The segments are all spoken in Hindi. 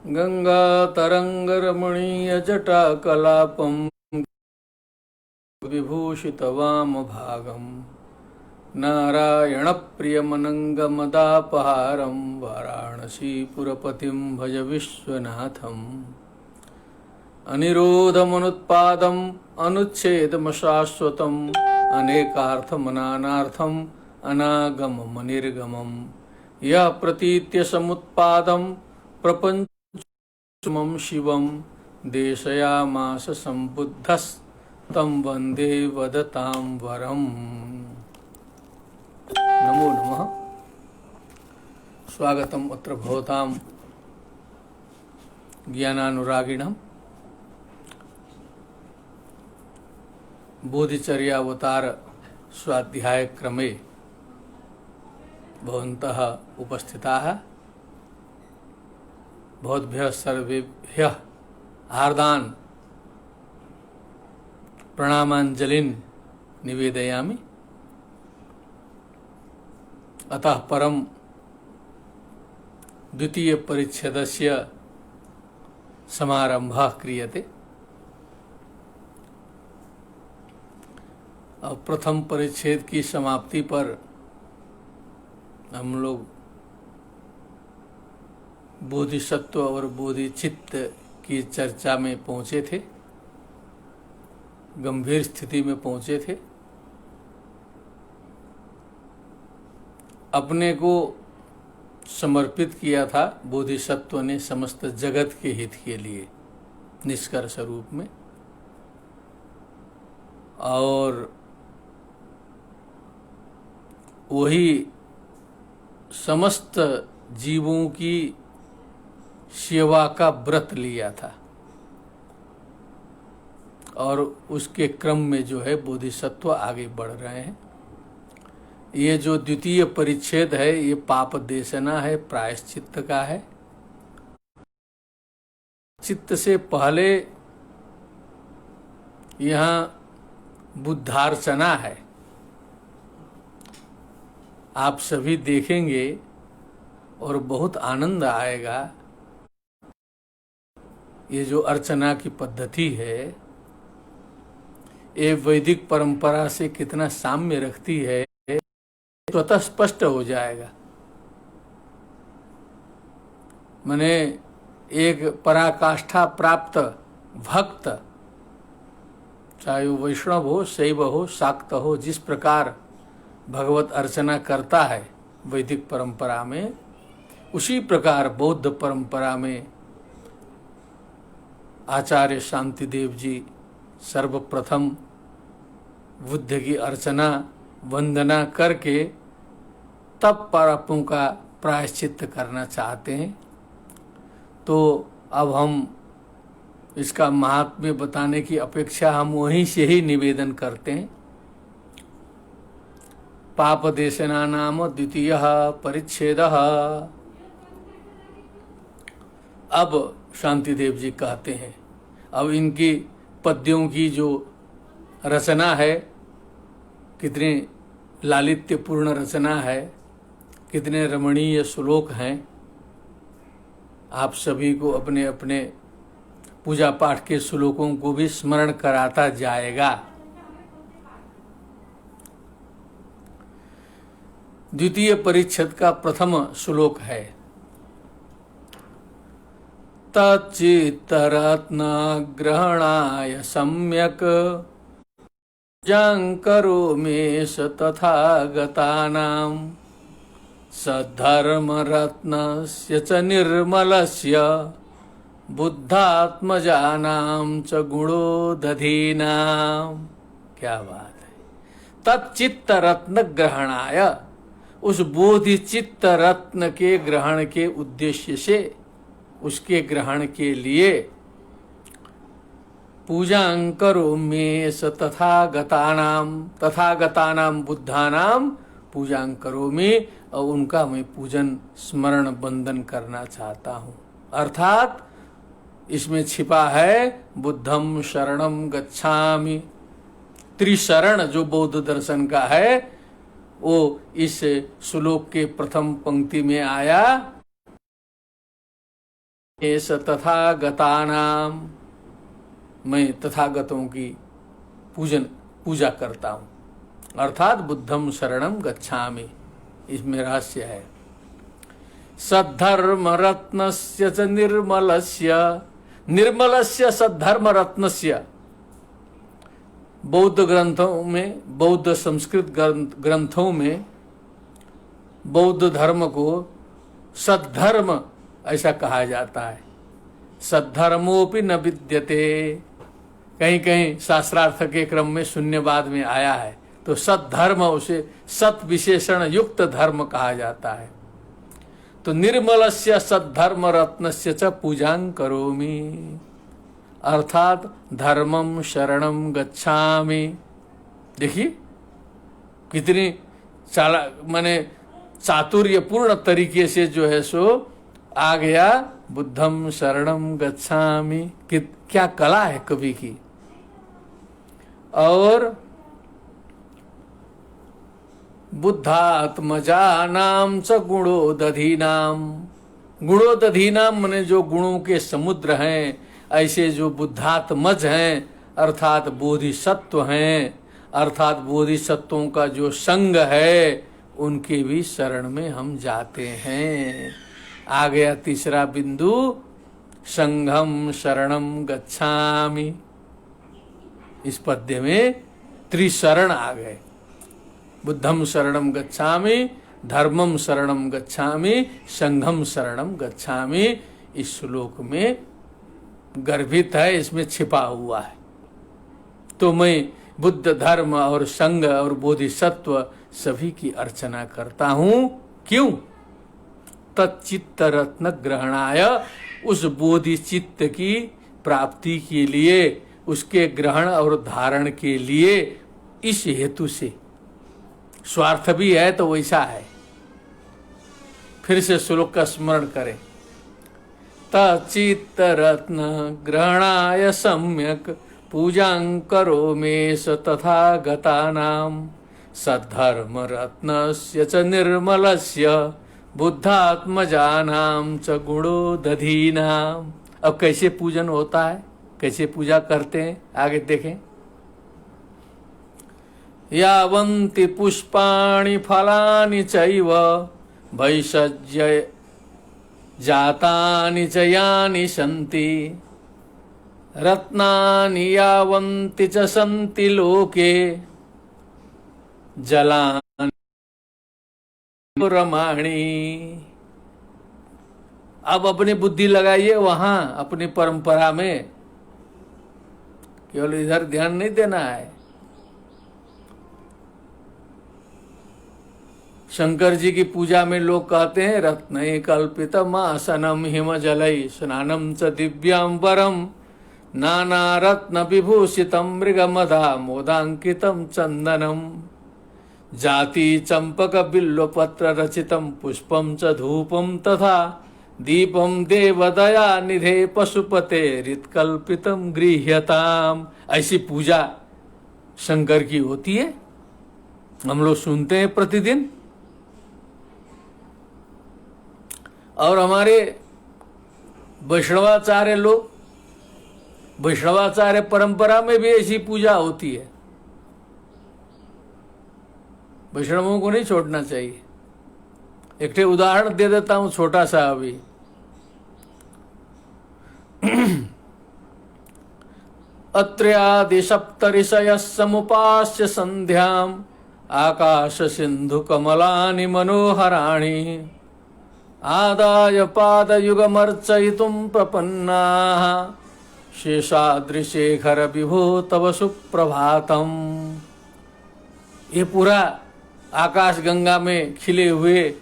गंगातरंगरमणीयजटाकलापं विभूषितवामभागं नारायणप्रियमनङ्गमदापहारं वाराणसीपुरपतिं भज विश्वनाथम् अनिरोधमनुत्पादम् अनुच्छेदमशाश्वतम् अनेकार्थमनानार्थम् अनागममनिर्गमम् यः प्रतीत्य समुत्पादं प्रपञ्चमं शिवं देशयामास सम्बुद्धस्तं वन्दे वदतां वरम्। नमो नमः। स्वागतम् अत्र भवतां ज्ञानानुरागिणां बोधिचर्यावतार स्वाध्याय क्रमे भवन्तः उपस्थिताः। भवद्भ्यः सर्वेभ्यः हार्दान् प्रणामाञ्जलिन् निवेदयामि। अतः परं द्वितीय परिच्छेदस्य समारंभः क्रियते। अब प्रथम परिच्छेद की समाप्ति पर हम लोग बोधिसत्व और बोधिचित्त की चर्चा में पहुंचे थे, गंभीर स्थिति में पहुंचे थे। अपने को समर्पित किया था बोधिसत्व ने समस्त जगत के हित के लिए निष्कर्ष रूप में, और वही समस्त जीवों की सेवा का व्रत लिया था, और उसके क्रम में जो है बोधिसत्व आगे बढ़ रहे हैं। ये जो द्वितीय परिच्छेद है ये पाप देशना है, प्रायश्चित्त का है। चित्त से पहले यहाँ बुद्धार्चना है। आप सभी देखेंगे और बहुत आनंद आएगा। ये जो अर्चना की पद्धति है ये वैदिक परंपरा से कितना साम्य रखती है स्वतः स्पष्ट हो जाएगा। माने एक पराकाष्ठा प्राप्त भक्त, चाहे वो वैष्णव हो, शैव हो, शाक्त हो, जिस प्रकार भगवत अर्चना करता है वैदिक परंपरा में, उसी प्रकार बौद्ध परंपरा में आचार्य शांतिदेव जी सर्वप्रथम बुद्ध की अर्चना वंदना करके तब पापों का प्रायश्चित्त करना चाहते हैं। तो अब हम इसका महात्म्य बताने की अपेक्षा हम वहीं से ही निवेदन करते हैं। पाप देशना नाम द्वितीय परिच्छेद। अब शांतिदेव जी कहते हैं, अब इनकी पद्यों की जो रचना है, कितने लालित्यपूर्ण रचना है, कितने रमणीय श्लोक हैं। आप सभी को अपने अपने पूजा पाठ के श्लोकों को भी स्मरण कराता जाएगा। द्वितीय परिच्छेद का प्रथम श्लोक है, तच्चित्तरत्नग्रहणाय सम्यक् जांकरोमेश तथागतानां सद्धर्मरत्नस्य च निर्मलस्य बुद्धात्मजानां च गुणोदधीनां। क्या बात है। तच्चित्त रत्न ग्रहणाय, उस बोधिचित्त रत्न के ग्रहण के उद्देश्य से, उसके ग्रहण के लिए पूजां करोम्येष तथागतानां बुद्धानां पूजां करोमि, और उनका मैं पूजन स्मरण बंदन करना चाहता हूँ। अर्थात इसमें छिपा है बुद्धं शरणं गच्छामि। त्रिशरण जो बौद्ध दर्शन का है वो इस श्लोक के प्रथम पंक्ति में आया। एस तथागतानाम, मैं तथागतों की पूजा करता हूँ, अर्थात बुद्धम शरणम गच्छामि। इसमें रहस्य है। सद्धर्म रत्नस्य च निर्मलस्य, निर्मलस्य सद्धर्म रत्नस्य, बौद्ध ग्रंथों में, बौद्ध संस्कृत ग्रंथों में बौद्ध धर्म को सद्धर्म ऐसा कहा जाता है। सद्धर्मोपि न विद्यते, कहीं कहीं शास्त्रार्थ के क्रम में शून्यवाद में आया है, तो सद्धर्म उसे सत विशेषण युक्त धर्म कहा जाता है। तो निर्मलस्य सद्धर्म रत्नस्य च पूजां करोमि, अर्थात धर्मम शरणम गच्छामि। देखिए कितनी माने चातुर्यपूर्ण तरीके से जो है सो आ गया, बुद्धम शरणम गच्छामि। क्या कला है कवि की। और बुद्धात्मजानाम च गुणोदधीनाम, गुणोदधीनाम माने जो गुणों के समुद्र हैं, ऐसे जो बुद्धात्मज हैं अर्थात बोधिसत्व हैं, अर्थात बोधिसत्वों का जो संग है उनके भी शरण में हम जाते हैं। आ गया तीसरा बिंदु, संघम शरणम गच्छामि। इस पद्य में त्रिशरण आ गए, बुद्धम शरणम गच्छामि, धर्मम शरणम गच्छामि, संघम शरणम गच्छामि। इस श्लोक में गर्भित है, इसमें छिपा हुआ है। तो मैं बुद्ध धर्म और संघ और बोधिसत्व सभी की अर्चना करता हूं। क्यों? तच्चित्त रत्न ग्रहणाय, उस बोधिचित्त की प्राप्ति के लिए, उसके ग्रहण और धारण के लिए, इस हेतु से। स्वार्थ भी है तो वैसा है। फिर से श्लोक का स्मरण करें। तच्चित्त रत्न ग्रहणाय सम्यक पूजां करोमेष तथागतानां, सद्धर्म रत्नस्य च निर्मलस्य बुद्धात्मजानां च गुणोदधीनां। अब कैसे पूजन होता है, कैसे पूजा करते हैं, आगे देखें। यावन्ति पुष्पाणि फलानि चैव भैषज्य जातानि च यानि सन्ति, रत्नानि यावन्ति च सन्ति लोके जलानि रमाणि। अब अपनी बुद्धि लगाइए वहां अपनी परंपरा में, केवल इधर ध्यान नहीं देना है। शंकर जी की पूजा में लोग कहते हैं रत्नै कल्पितम आसनम हिम जलै स्नानम च दिव्यांबरम नाना रत्न विभूषितम मृगमधा मोदांकितम चंदनम जाति चंपक बिल्वपत्र रचितम पुष्पम च धूपम तथा दीपम देवदया निधे पशुपते रितकल्पितम गृह्यताम। ऐसी पूजा शंकर की होती है, हम लोग सुनते हैं प्रतिदिन। और हमारे वैष्णवाचार्य लोग, वैष्णवाचार्य परंपरा में भी ऐसी पूजा होती है। वैष्णवों को नहीं छोड़ना चाहिए। एक उदाहरण दे देता हूं छोटा सा अभी। अत्र्यादि सप्तऋषयः समुपास्य संध्याम् आकाश सिंधु कमलानि मनोहराणि आदाय पादयुगमर्चयितुं प्रपन्नाः शेषाद्रिशेखर विभो तव सुप्रभातम्। ये पूरा आकाश गंगा में खिले हुए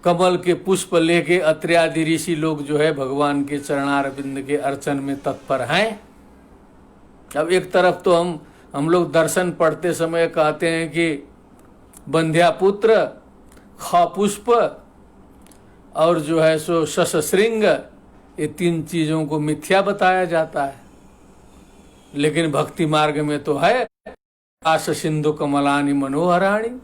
कमल के पुष्प लेके अत्र्यादि ऋषि लोग जो है भगवान के चरणारविंद के अर्चन में तत्पर हैं। अब एक तरफ तो हम लोग दर्शन पढ़ते समय कहते हैं कि बंध्यापुत्र, ख पुष्प और जो है सो शशश्रृंग, ये तीन चीजों को मिथ्या बताया जाता है। लेकिन भक्ति मार्ग में तो है आकाश सिंधु कमलानि मनोहराणि,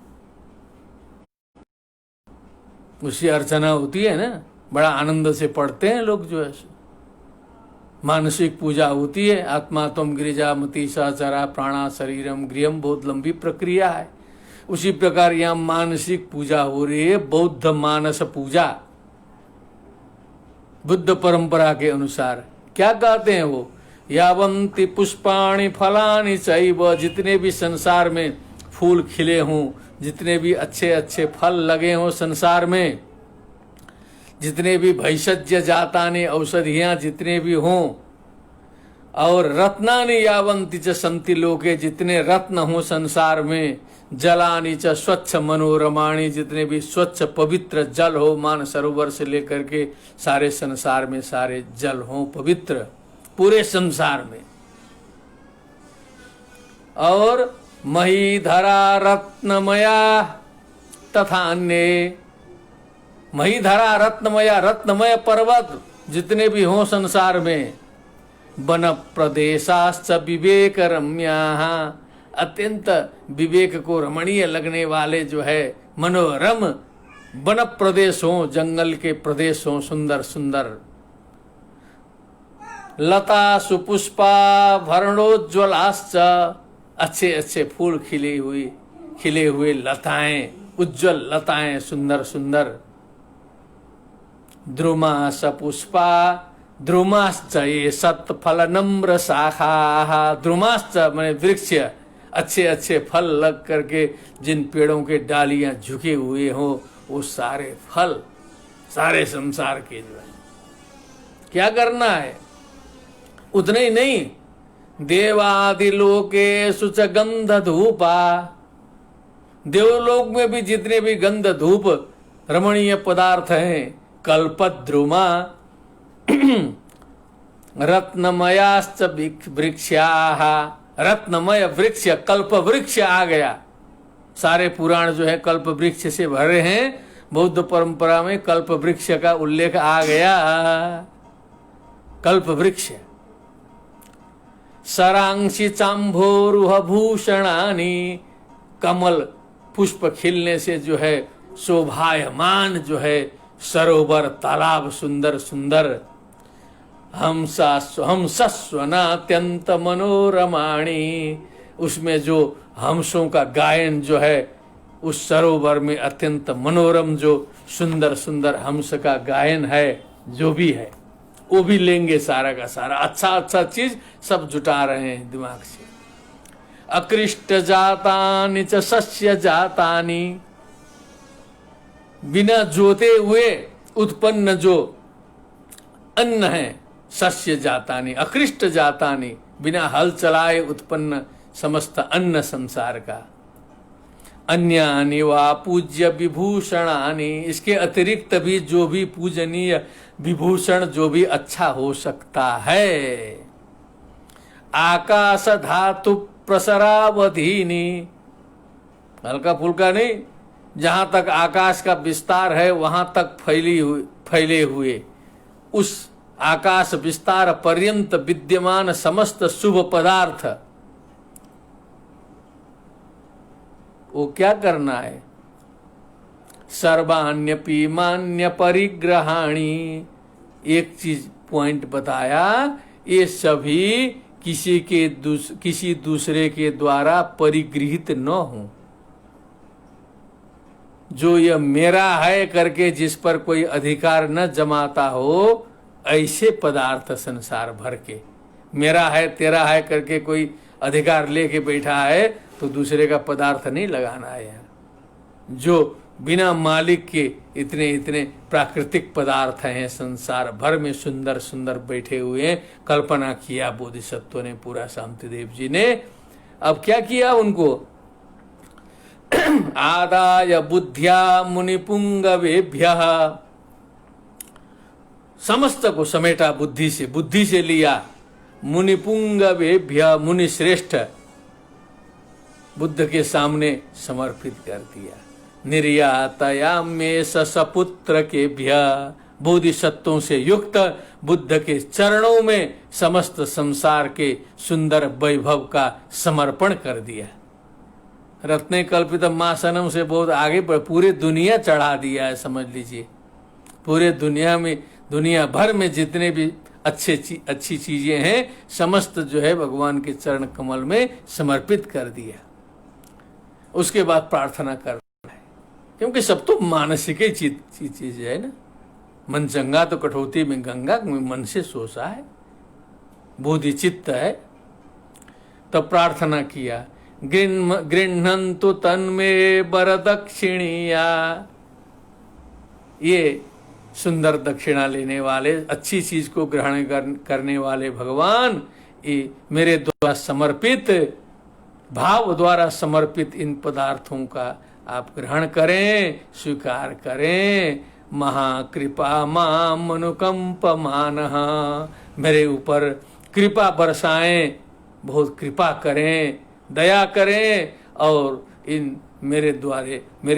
उसकी अर्चना होती है ना, बड़ा आनंद से पढ़ते हैं लोग जो है। मानसिक पूजा होती है। आत्मा तुम गिरिजामती सहचरा प्राणा शरीरम गृहम, बहुत लंबी प्रक्रिया है। उसी प्रकार यहाँ मानसिक पूजा हो रही है, बौद्ध मानस पूजा। बुद्ध परंपरा के अनुसार क्या कहते हैं वो, यावंती पुष्पाणि फलानि चैव, जितने भी संसार में फूल खिले हों, जितने भी अच्छे अच्छे फल लगे हों संसार में, जितने भी भैषज्य जातानि औषधियां जितने भी हों, और रत्नानि यावंती च संति लोके, जितने रत्न हों संसार में, जलानि च स्वच्छ मनोरमाणि, जितने भी स्वच्छ पवित्र जल हो, मान सरोवर से लेकर के सारे संसार में सारे जल हों पवित्र, पूरे संसार में। और महीधरा रत्नमया तथा अन्य, महीधरा रत्नमया, रत्नमय पर्वत जितने भी हों संसार में, वन प्रदेशाश्च विवेक रम्याः, अत्यंत विवेक को रमणीय लगने वाले जो है मनोरम वन प्रदेश हों, जंगल के प्रदेश हों सुंदर सुंदर। लता सुपुष्पा वर्णोज्ज्वलाश्च, अच्छे अच्छे फूल खिले हुए लताएं, उज्जवल लताएं सुंदर सुंदर। द्रुमा सपुष्पा द्रुमाश्च ये सत्फल नम्र शाखा, द्रुमाश्च माने वृक्ष, अच्छे अच्छे फल लग करके जिन पेड़ों के डालियां झुके हुए हो, वो सारे फल सारे संसार के जो है क्या करना है, उतने ही नहीं, देवादिलोकेषु च गंध धूपा, देवलोक में भी जितने भी गंध धूप रमणीय पदार्थ हैं, कल्पद्रुमा रत्नमयाश्च वृक्षाः, रत्नमय वृक्ष, कल्प वृक्ष आ गया। सारे पुराण जो है कल्प वृक्ष से भरे हैं, बौद्ध परंपरा में कल्प वृक्ष का उल्लेख आ गया। कल्प वृक्ष, सरांशी चांभोरुह भूषणानि, कमल पुष्प खिलने से जो है शोभायमान जो है सरोवर तालाब सुंदर सुंदर। हम सस्वनात्यंत मनोरमाणी, उसमें जो हंसों का गायन जो है उस सरोवर में अत्यंत मनोरम जो सुंदर सुंदर हंस का गायन है जो भी है वो भी लेंगे, सारा का सारा अच्छा अच्छा चीज सब जुटा रहे हैं दिमाग से। अकृष्ट जातानि च सस्य जातानि, बिना जोते हुए उत्पन्न जो अन्न है, सस्य जातानि, अकृष्ट जातानि, बिना हल चलाए उत्पन्न समस्त अन्न संसार का। अन्यानि वा पूज्य विभूषणानि, इसके अतिरिक्त भी जो भी पूजनीय विभूषण जो भी अच्छा हो सकता है। आकाश धातु प्रसरावधीनि, हल्का फुल्का नहीं, जहां तक आकाश का विस्तार है वहां तक फैले हुए उस आकाश विस्तार पर्यंत विद्यमान समस्त शुभ पदार्थ, वो क्या करना है, सर्वाण्यपि मान्य परिग्रहाणी, एक चीज पॉइंट बताया, ये सभी किसी दूसरे के द्वारा परिगृहित न हो। जो यह मेरा है करके जिस पर कोई अधिकार न जमाता हो, ऐसे पदार्थ संसार भर के, मेरा है तेरा है करके कोई अधिकार लेके बैठा है तो दूसरे का पदार्थ नहीं लगाना है यहाँ। जो बिना मालिक के इतने इतने प्राकृतिक पदार्थ हैं संसार भर में सुंदर सुंदर बैठे हुए हैं, कल्पना किया बोधिसत्व ने पूरा, शांतिदेव जी ने। अब क्या किया उनको, आदाय बुद्धिया मुनिपुंगवेभ्यः, समस्त को समेटा बुद्धि से लिया, मुनिपुंगवेभ्यः, मुनि श्रेष्ठ बुद्ध के सामने समर्पित कर दिया। निर्यातयाम्ये सपुत्र के भ्य, बोधिसत्वों से युक्त बुद्ध के चरणों में समस्त संसार के सुंदर वैभव का समर्पण कर दिया। रत्ने कल्पित मासनम से बहुत आगे पूरे दुनिया चढ़ा दिया है, समझ लीजिए। पूरे दुनिया में, दुनिया भर में जितने भी अच्छी चीजें हैं, समस्त जो है भगवान के चरण कमल में समर्पित कर दिया। उसके बाद प्रार्थना करना है, क्योंकि सब तो मानसिक चीज है ना। मन चंगा तो कठौती में गंगा, मन से सोचा है, बोधि चित्त है। तब प्रार्थना किया, गृह्णन्तु तन्मे वरदक्षिणीया। ये सुंदर दक्षिणा लेने वाले, अच्छी चीज को ग्रहण करने वाले भगवान, ये मेरे द्वारा समर्पित, भाव द्वारा समर्पित इन पदार्थों का आप ग्रहण करें, स्वीकार करें। महाकृपा माम अनुकंपमानः, मेरे ऊपर कृपा बरसाएं, बहुत कृपा करें, दया करें, और इन मेरे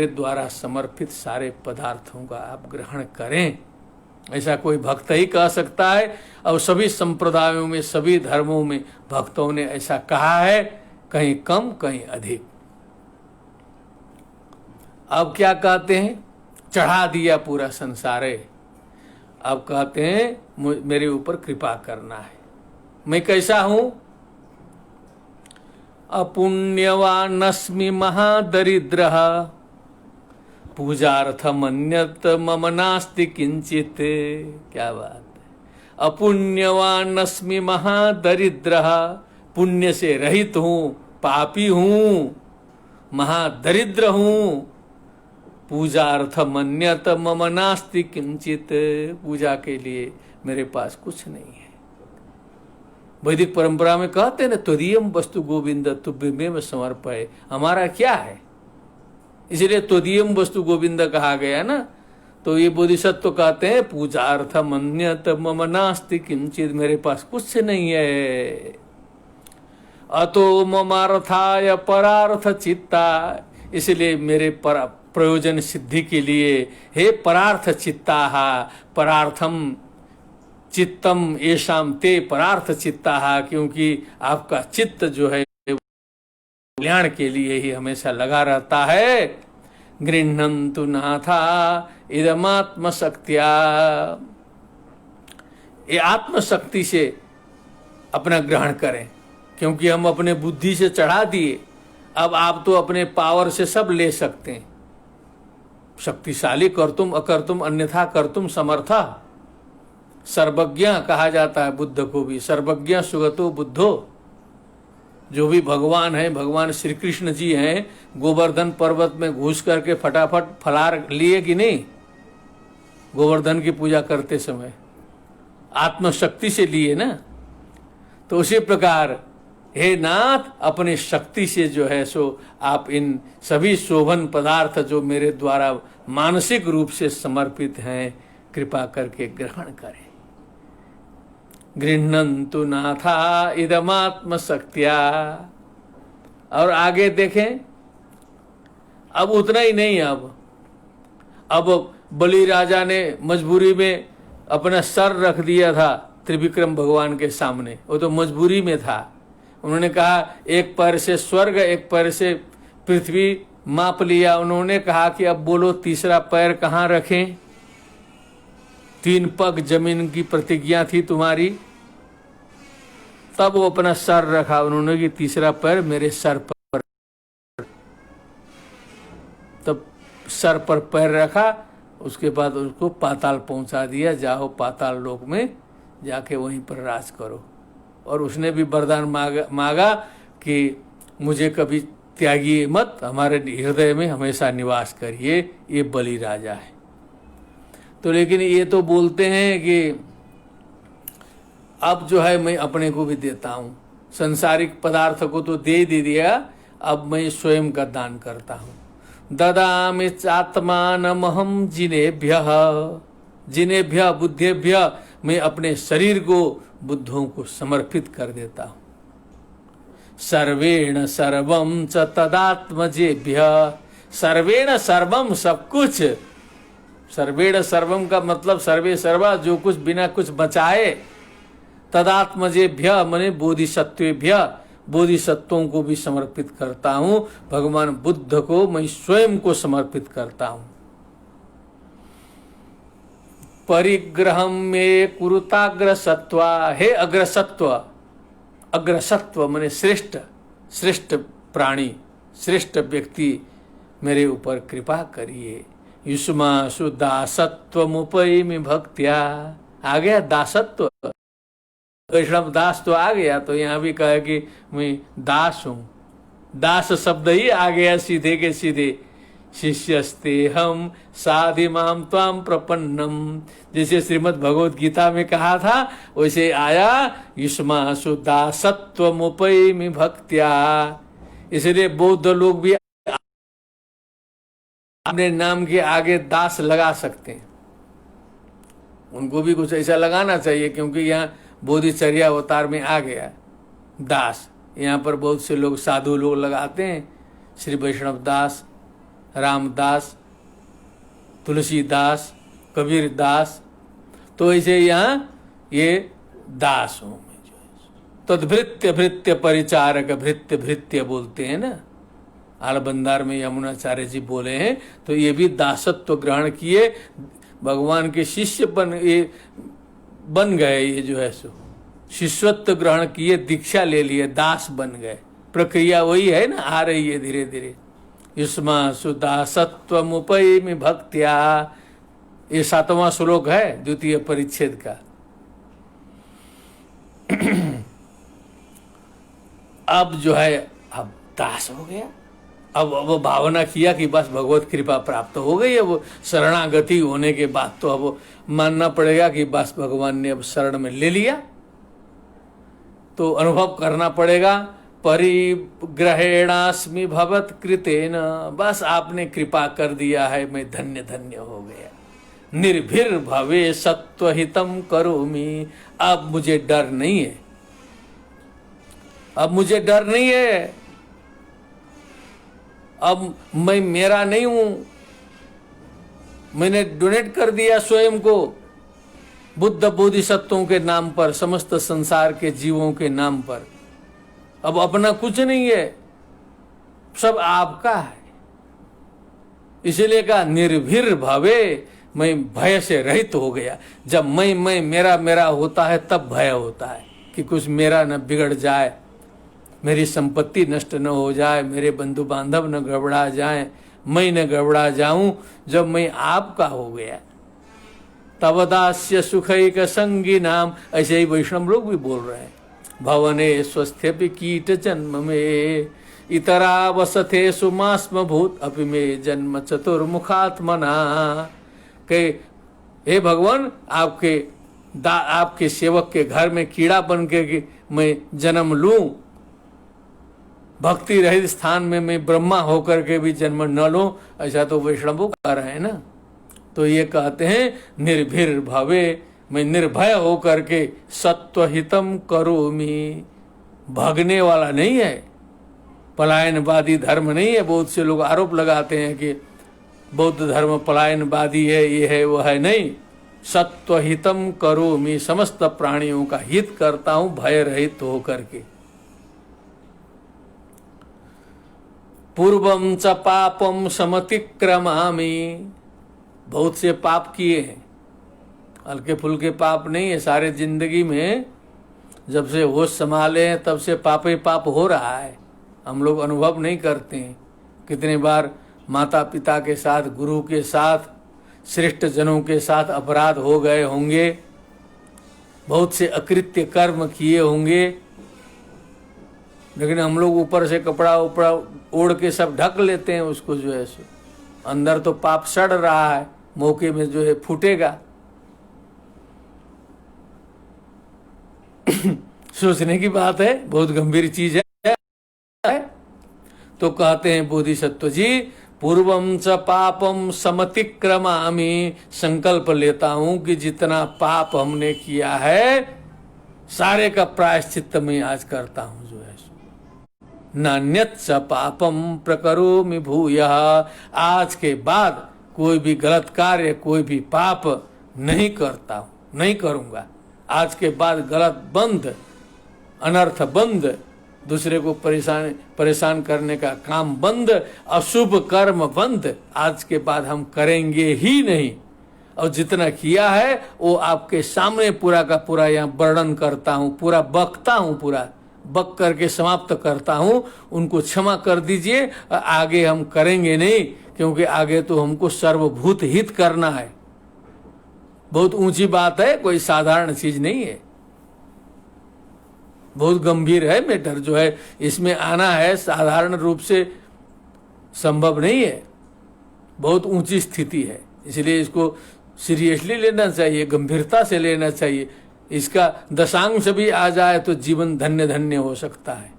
द्वारा समर्पित सारे पदार्थों का आप ग्रहण करें। ऐसा कोई भक्त ही कह सकता है, और सभी संप्रदायों में, सभी धर्मों में भक्तों ने ऐसा कहा है, कहीं कम कहीं अधिक। अब क्या कहते हैं, चढ़ा दिया पूरा संसारे, अब कहते हैं मेरे ऊपर कृपा करना है। मैं कैसा हूं? अपुण्यवानस्मि महादरिद्रः, पूजार्थमन्यत मम नास्ति किंचित। क्या बात है। अपुण्यवानस्मि महादरिद्रः, पुण्य से रहित हूं, पापी हूं, महादरिद्र हूं। पूजार्थमन्यत मम नास्ति किंचित, पूजा के लिए मेरे पास कुछ नहीं है। वैदिक परंपरा में कहते हैं ना, त्वदीयम वस्तु गोविंद तुभ्यमेव समर्पये, हमारा क्या है, इसलिए त्वदीयम वस्तु गोविंद कहा गया ना। तो ये बोधिसत्व कहते हैं, पूजार्थमन्यत मम नास्ति किंचित, मेरे पास कुछ नहीं है। अतो ममार्थाय परार्थ चित्ता, इसलिए मेरे प्रयोजन सिद्धि के लिए, हे परार्थ चित्ताः, परार्थम चित्तम येषाम ते परार्थ चित्ताः, क्योंकि आपका चित्त जो है कल्याण के लिए ही हमेशा लगा रहता है। गृह्णन्तु नाथा इदमात्मशक्त्या, ये आत्मशक्ति से अपना ग्रहण करें, क्योंकि हम अपने बुद्धि से चढ़ा दिए, अब आप तो अपने पावर से सब ले सकते हैं। शक्तिशाली कर्तुम अकर्तुम अन्यथा कर्तुम समर्था, सर्वज्ञ कहा जाता है बुद्ध को भी, सर्वज्ञ सुगतो बुद्धो। जो भी भगवान है, भगवान श्री कृष्ण जी हैं, गोवर्धन पर्वत में घुस करके फटाफट फलार लिए कि नहीं, गोवर्धन की पूजा करते समय आत्मशक्ति से लिए ना। तो उसी प्रकार हे नाथ, अपने शक्ति से जो है सो आप इन सभी शोभन पदार्थ जो मेरे द्वारा मानसिक रूप से समर्पित हैं, कृपा करके ग्रहण करें। गृह्णन्तु नाथा इदमात्मशक्त्या। और आगे देखें, अब उतना ही नहीं, अब बलि राजा ने मजबूरी में अपना सर रख दिया था त्रिविक्रम भगवान के सामने, वो तो मजबूरी में था। उन्होंने कहा एक पैर से स्वर्ग, एक पैर से पृथ्वी माप लिया। उन्होंने कहा कि अब बोलो तीसरा पैर कहाँ रखें, 3 पग जमीन की प्रतिज्ञा थी तुम्हारी। तब वो अपना सर रखा उन्होंने कि तीसरा पैर मेरे सर पर, तब सर पर पैर रखा। उसके बाद उसको पाताल पहुंचा दिया, जाओ पाताल लोक में जाके वहीं पर राज करो। और उसने भी वरदान मांगा कि मुझे कभी त्यागिए मत, हमारे हृदय में हमेशा निवास करिए। ये बलि राजा है। तो लेकिन ये तो बोलते हैं कि अब जो है मैं अपने को भी देता हूँ, संसारिक पदार्थ को तो दे दिया, अब मैं स्वयं का दान करता हूँ। ददामि चात्मानमहं जिनेभ्यः, जिनेभ्यः बुद्धेभ्यः, मैं अपने शरीर को बुद्धों को समर्पित कर देता हूँ। सर्वेण सर्वं च तदात्मजेभ्यः, सर्वेण सर्वम सब कुछ, सर्वेण सर्वम का मतलब सर्वे सर्वा, जो कुछ बिना कुछ बचाए। तदात्मजेभ्यः मने बोधिसत्वेभ्यः, बोधिसत्वों को भी समर्पित करता हूँ। भगवान बुद्ध को मैं स्वयं को समर्पित करता हूँ। परिग्रहम में कुरुताग्रसत्वा, हे अग्रसत्व, अग्रसत्व माने श्रेष्ठ, श्रेष्ठ प्राणी, श्रेष्ठ व्यक्ति मेरे ऊपर कृपा करिए। युष्मासु दासत्व मुपैमि भक्त्या, आ गया दासत्व, वैष्णव दास तो आ गया, तो यहाँ भी कहा कि मैं दास हूं, दास शब्द ही आ गया सीधे के सीधे। शिष्यस्ते हम साधिमाम त्वाम प्रपन्नम, जैसे श्रीमद् भगवत गीता में कहा था वैसे आया, युष्मासु दासत्व मुपैमि भक्त्या। इसलिए बौद्ध लोग भी अपने नाम के आगे दास लगा सकते हैं, उनको भी कुछ ऐसा लगाना चाहिए, क्योंकि यहाँ बोधिचर्या अवतार में आ गया दास। यहाँ पर बहुत से लोग साधु लोग लगाते हैं, श्री वैष्णव दास, रामदास, तुलसीदास, कबीर दास, तो ऐसे यहाँ ये दास हूं मैं जो है। तद्भृत्य भृत्य परिचारक, भृत्य भृत्य बोलते हैं ना, आलबंदार में यमुनाचार्य जी बोले हैं, तो ये भी दासत्व ग्रहण किए, भगवान के शिष्य बन गए, ये जो है सो शिष्यत्व ग्रहण किए, दीक्षा ले लिए, दास बन गए। प्रक्रिया वही है ना, आ रही है धीरे धीरे। युष्मासु दासत्वमुपैमि भक्त्या, ये 7वां श्लोक है द्वितीय परिच्छेद का। अब जो है अब दास हो गया, अब वो भावना किया कि बस भगवत कृपा प्राप्त हो गई है, वो शरणागति होने के बाद तो अब मानना पड़ेगा कि बस भगवान ने अब शरण में ले लिया, तो अनुभव करना पड़ेगा। परिग्रहेणास्मि भवत कृतेन, बस आपने कृपा कर दिया है, मैं धन्य धन्य हो गया। निर्भीर भवे सत्वहितम करोमि, अब मुझे डर नहीं है, अब मुझे डर नहीं है, अब मैं मेरा नहीं हूं, मैंने डोनेट कर दिया स्वयं को बुद्ध बोधिसत्वों के नाम पर, समस्त संसार के जीवों के नाम पर। अब अपना कुछ नहीं है, सब आपका है। इसलिए कहा निर्भीर भावे, मैं भय से रहित हो गया। जब मैं मेरा मेरा होता है तब भय होता है कि कुछ मेरा न बिगड़ जाए, मेरी संपत्ति नष्ट न हो जाए, मेरे बंधु बांधव न गड़बड़ा जाए, मैं न गड़बड़ा जाऊं। जब मैं आपका हो गया, तवदास्य सुखैक संगी नाम, ऐसे ही वैष्णव लोग भी बोल रहे हैं। भवने स्वस्थ्यपि कीट जन्म में इतरा वसथे सुमास्म भूत अपि में जन्म चतुर्मुखात्मना, के हे भगवान आपके सेवक के घर में कीड़ा बन के मैं जन्म लूं, भक्ति रहित स्थान में मैं ब्रह्मा होकर के भी जन्म न लूं, ऐसा तो वैष्णव कह रहे हैं ना। तो ये कहते हैं निर्भीर भवे, मैं निर्भय होकर के सत्वहितम करोमि, भागने वाला नहीं है, पलायनवादी धर्म नहीं है। बहुत से लोग आरोप लगाते हैं कि बौद्ध धर्म पलायनवादी है, ये है वो है, नहीं। सत्वहितम करोमि, समस्त प्राणियों का हित करता हूं भय रहित होकर के। पूर्वम च पापम समतिक्रमामि, बहुत से पाप किए हैं, हल्के फुल्के पाप नहीं है, सारे जिंदगी में जब से होश संभाले हैं तब से पाप ही पाप हो रहा है, हम लोग अनुभव नहीं करते हैं। कितने बार माता पिता के साथ, गुरु के साथ, श्रेष्ठ जनों के साथ अपराध हो गए होंगे, बहुत से अकृत्य कर्म किए होंगे, लेकिन हम लोग ऊपर से कपड़ा उपड़ा ओढ़ के सब ढक लेते हैं उसको, जो है सो अंदर तो पाप सड़ रहा है, मौके में जो है फूटेगा। सोचने की बात है, बहुत गंभीर चीज है। तो कहते हैं बोधिसत्व जी, पूर्वम च पापम समतिक्रमामि, संकल्प लेता हूं कि जितना पाप हमने किया है सारे का प्रायश्चित्त मैं आज करता हूं, जो है नान्यत च पापम प्रकरोमि भूयः, आज के बाद कोई भी गलत कार्य, कोई भी पाप नहीं करता हूं, नहीं करूंगा। आज के बाद गलत बंद, अनर्थ बंद, दूसरे को परेशान करने का काम बंद, अशुभ कर्म बंद, आज के बाद हम करेंगे ही नहीं। और जितना किया है वो आपके सामने पूरा का पूरा यहाँ वर्णन करता हूँ, पूरा बकता हूँ, पूरा बक करके समाप्त करता हूँ। उनको क्षमा कर दीजिए, आगे हम करेंगे नहीं, क्योंकि आगे तो हमको सर्वभूत हित करना है। बहुत ऊंची बात है, कोई साधारण चीज नहीं है, बहुत गंभीर है मैटर जो है, इसमें आना है साधारण रूप से संभव नहीं है, बहुत ऊंची स्थिति है। इसलिए इसको सीरियसली लेना चाहिए, गंभीरता से लेना चाहिए। इसका दशांश भी आ जाए तो जीवन धन्य धन्य हो सकता है।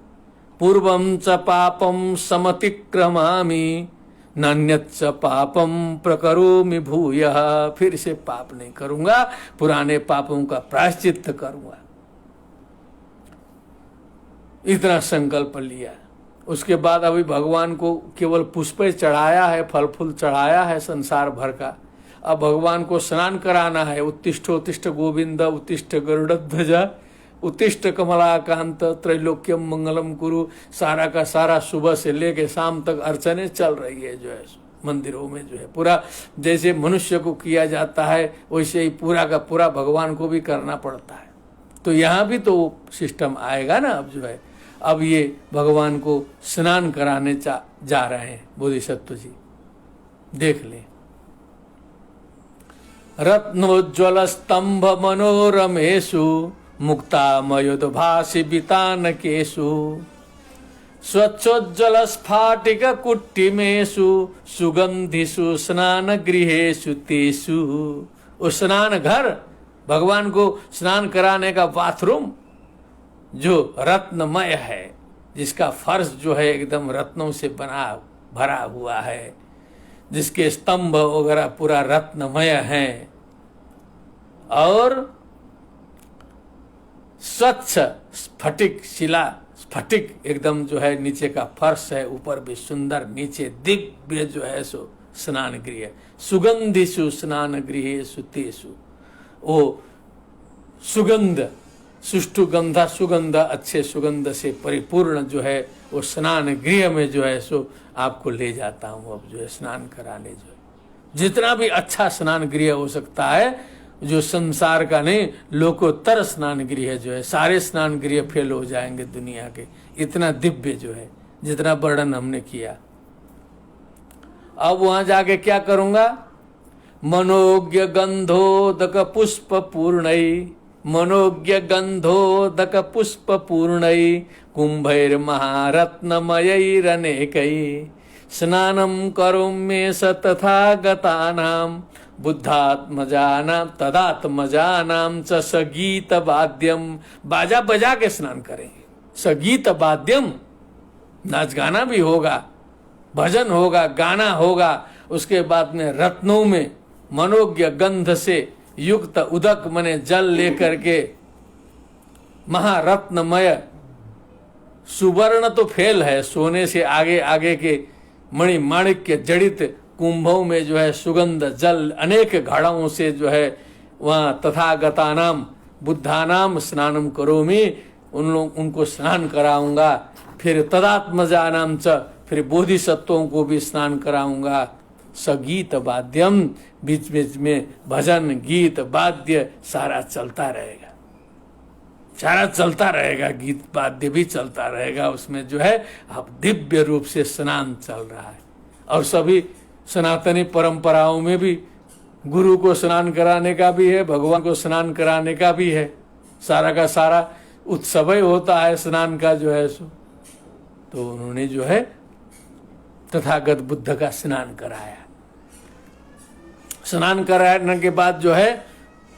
पूर्वम च पापम समतिक्रमामि नान्यत् च पापम प्रकरोमि भूयः। फिर से पाप नहीं करूंगा, पुराने पापों का प्रायश्चित्त करूंगा, इतना संकल्प लिया। उसके बाद अभी भगवान को केवल पुष्प चढ़ाया है, फल फूल चढ़ाया है संसार भर का। अब भगवान को स्नान कराना है। उत्तिष्ठ गोविंद उत्तिष्ठ गरुड़ध्वज उत्तिष्ठ कमलाकांत त्रैलोक्यम मंगलम कुरु। सारा का सारा सुबह से लेके शाम तक अर्चने चल रही है जो है मंदिरों में, जो है पूरा जैसे मनुष्य को किया जाता है वैसे ही पूरा का पूरा भगवान को भी करना पड़ता है। तो यहाँ भी तो सिस्टम आएगा ना। अब जो है अब ये भगवान को स्नान कराने जा रहे हैं बोधिसत्व जी, देख लें। रत्नोज्ज्वल स्तंभ मनोरमेषु मुक्तामयोद्भासि बितानकेषु स्वच्छोज्ज्वल स्फाटिक कुट्टिमेषु सुगंधिषु स्नान गृहेषु तेषु। वो स्नान घर, भगवान को स्नान कराने का बाथरूम जो रत्नमय है, जिसका फर्श जो है एकदम रत्नों से बना भरा हुआ है, जिसके स्तंभ वगैरह पूरा रत्नमय है, और स्वच्छ स्फटिक शिला स्फटिक एकदम जो है नीचे का फर्श है, ऊपर भी सुंदर, नीचे दिव्य जो है सो स्नान गृह। सुगंधिषु स्नान गृहेषु तेषु। वो सुगंध, सुष्टु गंधा सुगंध, अच्छे सुगंध से परिपूर्ण जो है वो स्नान गृह में जो है सो आपको ले जाता हूँ। अब जो है स्नान कराने, जो है जितना भी अच्छा स्नान गृह हो सकता है, जो संसार का नहीं, लोकोत्तर स्नान गृह जो है, सारे स्नान गृह फेल हो जाएंगे दुनिया के, इतना दिव्य जो है, जितना वर्णन हमने किया। अब वहां जाके क्या करूंगा? मनोज्ञ गंधोदक पुष्प पूर्णई, मनोज्ञ गंधोदक पुष्प पूर्णई कुंभैर महारत्नमयैरनेकै स्नानं करोम्ये स तथागतानां बुद्धात्मजानां तदात्मजानां च सगीत वाद्यम। बाजा बजा के स्नान करेंगे, सगीत वाद्यम, नाच गाना भी होगा, भजन होगा, गाना होगा। उसके बाद में रत्नों में मनोज्ञ गंध से युक्त उदक मने जल लेकर के, महारत्नमय, सुवर्ण तो फेल है, सोने से आगे आगे के मणि माणिक्य जड़ित कुंभों में जो है सुगंध जल अनेक घड़ों से जो है वहाँ तथागतानाम बुद्धानाम स्नानम करोमि, उनको स्नान कराऊंगा। फिर तदात्मजानाम च, फिर बोधिसत्वों को भी स्नान कराऊंगा। सगीत वाद्यम, बीच बीच में भजन गीत वाद्य सारा चलता रहेगा, सारा चलता रहेगा, गीत वाद्य भी चलता रहेगा। उसमें जो है अब दिव्य रूप से स्नान चल रहा है। और सभी सनातनी परंपराओं में भी गुरु को स्नान कराने का भी है, भगवान को स्नान कराने का भी है, सारा का सारा उत्सव ही होता है स्नान का जो है सो। तो उन्होंने जो है तथागत बुद्ध का स्नान कराया। स्नान कराने के बाद जो है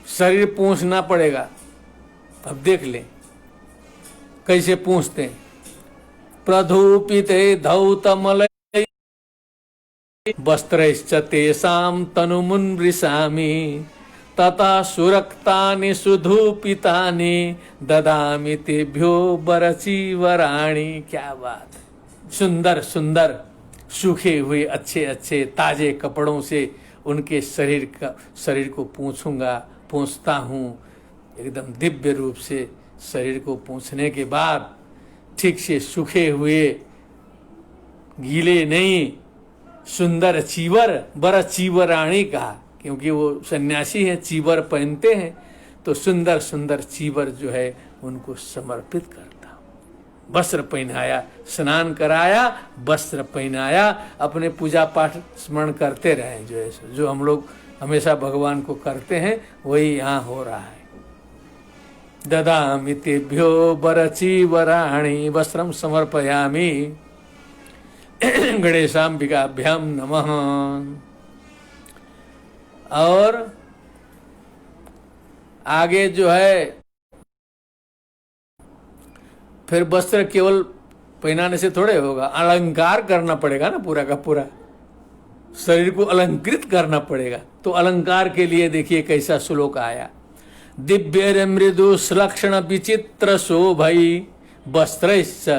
शरीर पोंछना पड़ेगा। अब देख ले कैसे पूछते हैं। प्रधूपिते धौतमलय वस्त्रैश्च तेषां तनुमुन्मृशामि तथा सुरक्तानि सुधूपितानि ददामि तेभ्यो वरचीवराणि। क्या बात, सुंदर सुंदर सूखे हुए अच्छे अच्छे ताजे कपड़ों से उनके शरीर को पोंछता हूँ एकदम दिव्य रूप से। शरीर को पोंछने के बाद ठीक से सूखे हुए, गीले नहीं, सुंदर चीवर, बर चीवराणी कहा क्योंकि वो सन्यासी हैं, चीवर पहनते हैं, तो सुंदर सुंदर चीवर जो है उनको समर्पित करता हूँ। वस्त्र पहनाया, स्नान कराया, वस्त्र पहनाया, अपने पूजा पाठ स्मरण करते रहें, जो है जो हम लोग हमेशा भगवान को करते हैं वही यहाँ हो रहा है। ददामि तेभ्यो वरचीवराणि वस्त्रं समर्पयामि गणेशाम्बिकाभ्याम नमः। और आगे जो है फिर वस्त्र केवल पहनाने से थोड़े होगा, अलंकार करना पड़ेगा ना, पूरा का पूरा शरीर को अलंकृत करना पड़ेगा। तो अलंकार के लिए देखिए कैसा श्लोक आया। दिव्य मृदु श्लक्षण विचित्र शोभई वस्त्रैश्च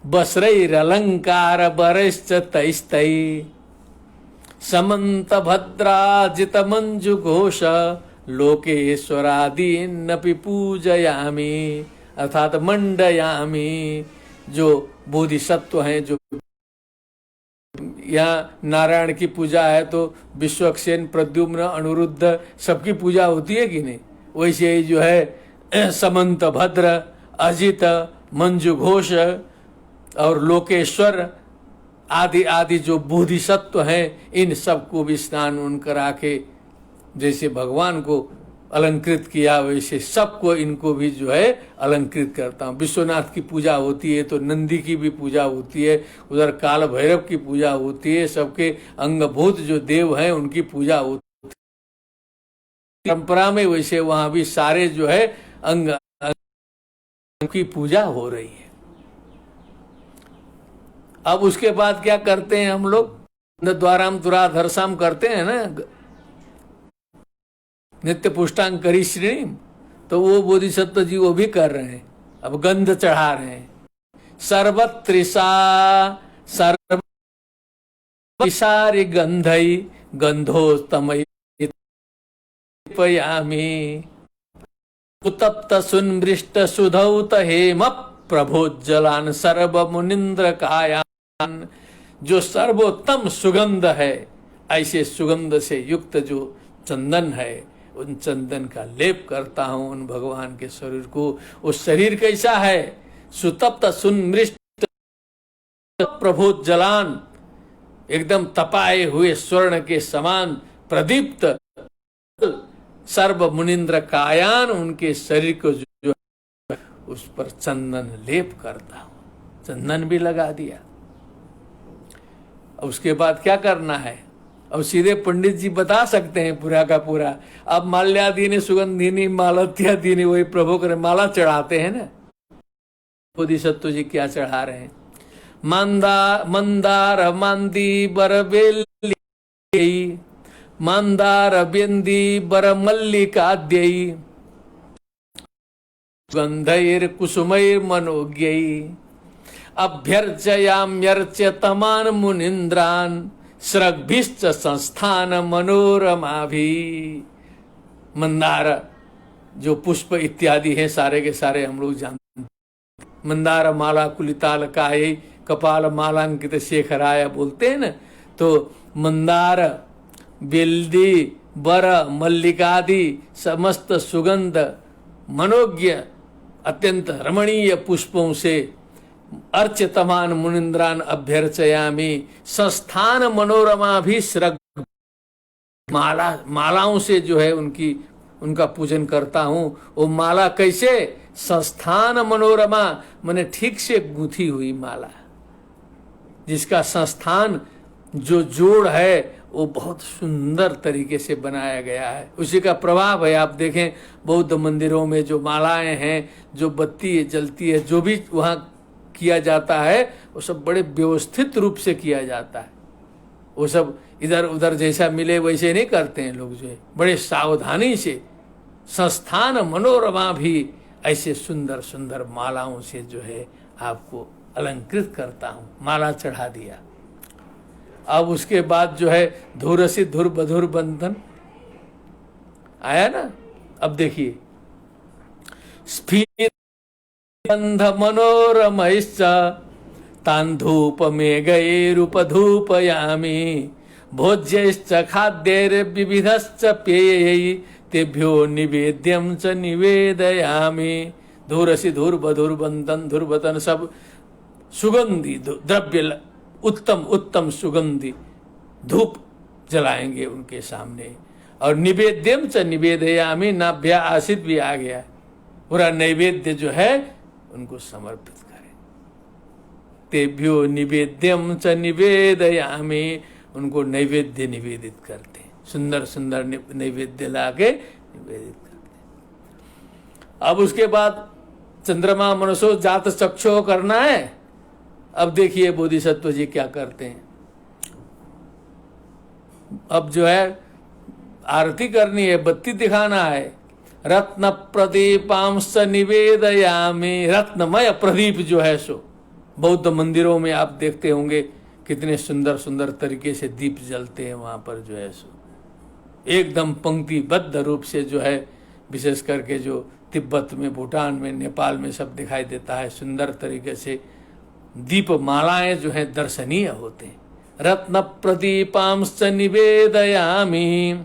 वस्त्रैरलंकार बरैश्च तैस्तै समंत भद्राजित मंजु घोष लोकेश्वरादीनपि पूजयामि, अर्थात मंडयामि। जो बोधिसत्व हैं, जो यहाँ नारायण की पूजा है तो विश्वक्सेन, प्रद्युम्न, अनिरुद्ध सबकी पूजा होती है कि नहीं, वैसे ही जो है समंत भद्र, अजित, मंजु घोष और लोकेश्वर आदि आदि जो बोधिसत्व हैं, इन सबको भी स्नान उन करा के जैसे भगवान को अलंकृत किया वैसे सबको इनको भी जो है अलंकृत करता हूँ। विश्वनाथ की पूजा होती है तो नंदी की भी पूजा होती है, उधर काल भैरव की पूजा होती है, सबके अंगभूत जो देव हैं उनकी पूजा होती है परंपरा में, वैसे वहां भी सारे जो है अंग की पूजा हो रही है। अब उसके बाद क्या करते हैं हम लोग, द्वाराम दुराधर्षाम करते हैं ना, नित्य पुष्टांग करी श्रेणी, तो वो बोधिसत्व जी वो भी कर रहे हैं। अब गंध चढ़ा रहे हैं, सर्वत्रिषा सर्वसारि गंधई गंधोस्तमयि पयामि उत्तप्त सुन्मृष्ट सुधौत हेम प्रभोज्जलान सर्व मुनिंद्र कायान। जो सर्वोत्तम सुगंध है, ऐसे सुगंध से युक्त जो चंदन है, उन चंदन का लेप करता हूं उन भगवान के शरीर को। उस शरीर कैसा है, सुतप्त सुन्मृष्ट प्रभोज्जलान, एकदम तपाए हुए स्वर्ण के समान प्रदीप्त, सर्व मुनिंद्र कायान, उनके शरीर को जो उस पर चंदन लेप करता हूं। चंदन भी लगा दिया। उसके बाद क्या करना है, अब सीधे पंडित जी बता सकते हैं पूरा का पूरा। अब माल्यादीनी सुगंधिनी मालत्यादीनी, वही प्रभु करे माला चढ़ाते हैं ना, बोधिसत्व जी क्या चढ़ा रहे हैं, मंदार मांदी बरबेली मंदार बेंदी बर मल्लिकाद्यई गंधैर कुसुमैर मनोज्ञई अभ्यर्चयाम्यर्च्य तमान मुनिंद्रान स्रग्भिश्च संस्थान मनोरमा भी। मंदार जो पुष्प इत्यादि है सारे के सारे हम लोग जानते हैं। मंदार माला कुलिताल काये कपाल मालांकित शेखराय बोलते हैं ना, तो मंदार बेल्दी बर मल्लिकादि समस्त सुगंध मनोज्ञ अत्यंत रमणीय पुष्पों से अर्चतमान मुनिंद्रान अभ्यर्चयामि संस्थान मनोरमा भी श्रग, मालाओं से जो है उनका पूजन करता हूं। वो माला कैसे, संस्थान मनोरमा, माने ठीक से गूंथी हुई माला, जिसका संस्थान जो जोड़ है वो बहुत सुंदर तरीके से बनाया गया है। उसी का प्रभाव है। आप देखें बौद्ध मंदिरों में जो मालाएं हैं, जो बत्ती जलती है, जो भी वहाँ किया जाता है, वो सब बड़े व्यवस्थित रूप से किया जाता है। वो सब इधर उधर जैसा मिले वैसे नहीं करते हैं लोग, जो है बड़े सावधानी से संस्थान मनोरमा भी ऐसे सुंदर सुंदर मालाओं से जो है आपको अलंकृत करता हूँ। माला चढ़ा दिया। अब उसके बाद जो है धुरसी धुर बधुर बंधन आया ना। अब देखिए, स्फीत गंध मनोरमैश्च तान धूप में गए रूप धूपयामी भोज्यश्च खाद्यैर्विविधश्च पेयैः तेभ्यो निवेद्यम च निवेदयामि। धूरसि धूर्वधूर्वन्तन धूर्वतन सब सुगंधी द्रव्य उत्तम उत्तम सुगंधी धूप जलाएंगे उनके सामने। और निवेद्यम च निवेदयामि, नाभ्या आसित भी आ गया, पूरा नैवेद्य जो है उनको समर्पित करें। तेभ्यो निवेद्यम च निवेदयामि, उनको नैवेद्य निवेदित करते हैं, सुंदर सुंदर नैवेद्य लाके निवेदित करते हैं। अब उसके बाद चंद्रमा मनसो जात चक्षो करना है। अब देखिए बोधिसत्व जी क्या करते हैं। अब जो है आरती करनी है, बत्ती दिखाना है। रत्न प्रदीपांश निवेदयामि, रत्नमय प्रदीप जो है सो बौद्ध मंदिरों में आप देखते होंगे कितने सुंदर सुंदर तरीके से दीप जलते हैं वहां पर जो है सो एकदम पंक्तिबद्ध रूप से जो है, विशेष करके जो तिब्बत में, भूटान में, नेपाल में सब दिखाई देता है, सुंदर तरीके से दीप मालाएं जो है दर्शनीय होते हैं। रत्न प्रदीपांश निवेदयामि,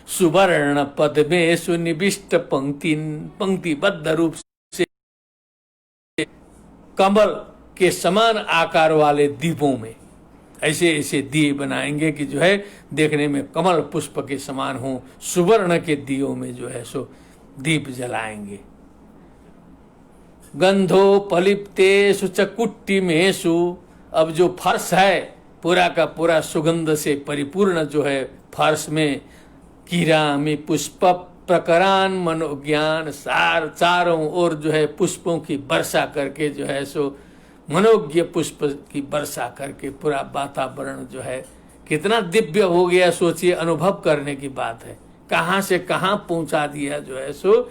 सुवर्ण पद्मेषु निविष्ट पंक्तिबद्ध रूप से कमल के समान आकार वाले दीपों में ऐसे ऐसे दिए बनाएंगे कि जो है देखने में कमल पुष्प के समान हो। सुवर्ण के दियों में जो है सो दीप जलाएंगे। गंधोपलिप्तेषु च कुट्टिमेषु, अब जो फर्श है पूरा का पूरा सुगंध से परिपूर्ण जो है, फर्श में कीरामि पुष्प प्रकरान मनोज्ञान, चारों ओर जो है पुष्पों की वर्षा करके जो है सो मनोज्ञ पुष्प की वर्षा करके पूरा वातावरण जो है कितना दिव्य हो गया। सोचिए, अनुभव करने की बात है, कहाँ से कहाँ पहुंचा दिया जो है सो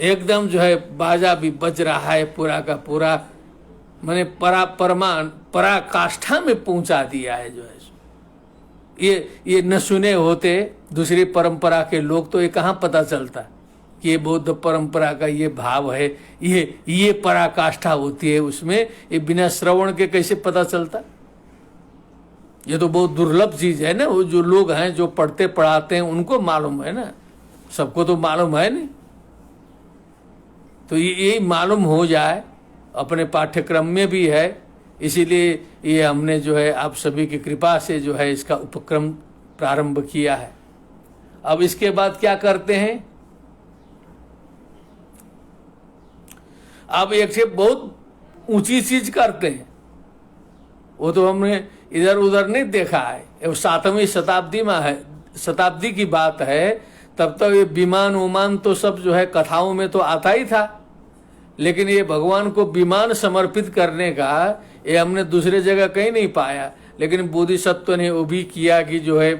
एकदम जो है बाजा भी बज रहा है पूरा का पूरा, मैंने पराकाष्ठा में पहुंचा दिया है जो है। ये न सुने होते दूसरी परंपरा के लोग तो ये कहाँ पता चलता कि ये बौद्ध परंपरा का ये भाव है, ये पराकाष्ठा होती है उसमें, ये बिना श्रवण के कैसे पता चलता। ये तो बहुत दुर्लभ चीज है ना। वो जो लोग हैं जो पढ़ते पढ़ाते हैं उनको मालूम है ना, सबको तो मालूम है नहीं। तो ये मालूम हो जाए, अपने पाठ्यक्रम में भी है, इसीलिए ये हमने जो है आप सभी की कृपा से जो है इसका उपक्रम प्रारंभ किया है। अब इसके बाद क्या करते हैं, अब एक से बहुत ऊंची चीज करते हैं, वो तो हमने इधर उधर नहीं देखा है। वो 7वीं शताब्दी में है, शताब्दी की बात है, तब तक ये विमान उमान तो सब जो है कथाओं में तो आता ही था, लेकिन ये भगवान को विमान समर्पित करने का ये हमने दूसरे जगह कहीं नहीं पाया। लेकिन बोधिसत्व ने वो भी किया कि जो है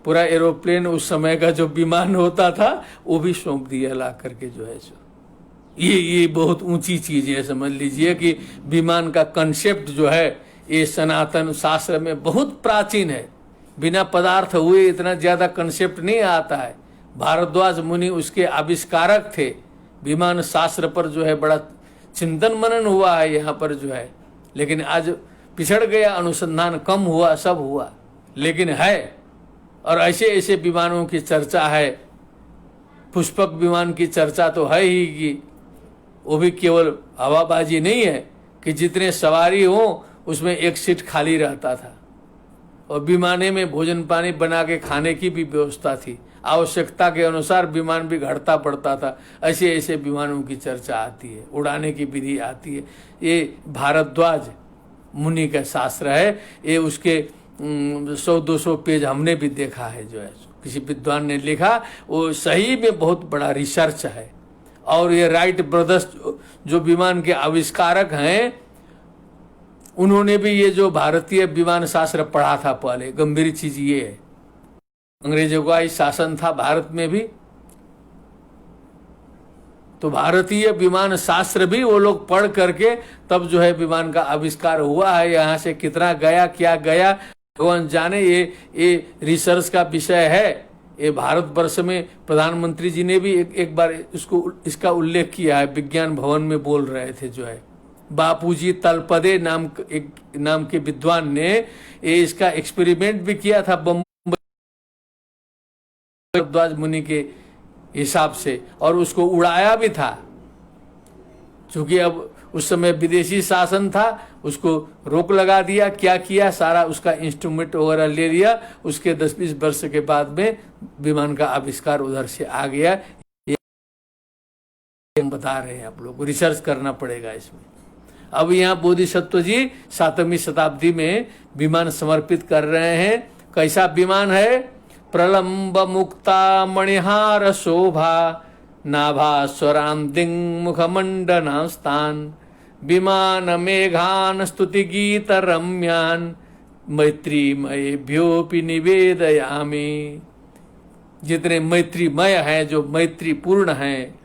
पूरा एरोप्लेन उस समय का जो विमान होता था वो भी सौंप दिया ला करके जो है सो। ये बहुत ऊंची चीज है, समझ लीजिए कि विमान का कंसेप्ट जो है ये सनातन शास्त्र में बहुत प्राचीन है। बिना पदार्थ हुए इतना ज्यादा कंसेप्ट नहीं आता है। भारद्वाज मुनि उसके आविष्कारक थे। विमान शास्त्र पर जो है बड़ा चिंतन मनन हुआ है यहाँ पर जो है, लेकिन आज पिछड़ गया, अनुसंधान कम हुआ, सब हुआ, लेकिन है। और ऐसे ऐसे विमानों की चर्चा है, पुष्पक विमान की चर्चा तो है ही कि वो भी केवल हवाबाजी नहीं है कि जितने सवारी हो उसमें एक सीट खाली रहता था, और विमाने में भोजन पानी बना के खाने की भी व्यवस्था थी। आवश्यकता के अनुसार विमान भी घटता पड़ता था। ऐसे ऐसे विमानों की चर्चा आती है, उड़ाने की विधि आती है। ये भारद्वाज मुनि का शास्त्र है। ये उसके 100-200 पेज हमने भी देखा है जो है, किसी विद्वान ने लिखा, वो सही में बहुत बड़ा रिसर्च है। और ये राइट ब्रदर्स जो विमान के आविष्कारक हैं, उन्होंने भी ये जो भारतीय विमान शास्त्र पढ़ा था पहले। गंभीर चीज ये है, अंग्रेजों का ही शासन था भारत में भी, तो भारतीय विमान शास्त्र भी वो लोग पढ़ करके तब जो है विमान का आविष्कार हुआ है। यहाँ से कितना गया, क्या गया, भगवान जाने। ये रिसर्च का विषय है। ये भारतवर्ष में प्रधानमंत्री जी ने भी एक बार इसका उल्लेख किया है, विज्ञान भवन में बोल रहे थे जो है, बापूजी तलपदे नाम के विद्वान ने ये इसका एक्सपेरिमेंट भी किया था बम्बई भारद्वाज मुनि के हिसाब से, और उसको उड़ाया भी था। क्योंकि अब उस समय विदेशी शासन था, उसको रोक लगा दिया। क्या किया, सारा उसका इंस्ट्रूमेंट वगैरह ले लिया। उसके 10-20 वर्ष के बाद में विमान का आविष्कार उधर से आ गया। ये हम बता रहे हैं, आप लोग को रिसर्च करना पड़ेगा इसमें। अब यहाँ बोधिसत्व जी 7वीं शताब्दी में विमान समर्पित कर रहे हैं। कैसा विमान है? प्रलंब मुक्ता मणिहार शोभा नाभास्वराम दिंग मुखमंडनास्तान विमान मेघान स्तुति गीत रम्यान मैत्रीमयेभ्योऽपि निवेदयामि। जितने मैत्रीमय हैं, जो मैत्री पूर्ण हैं,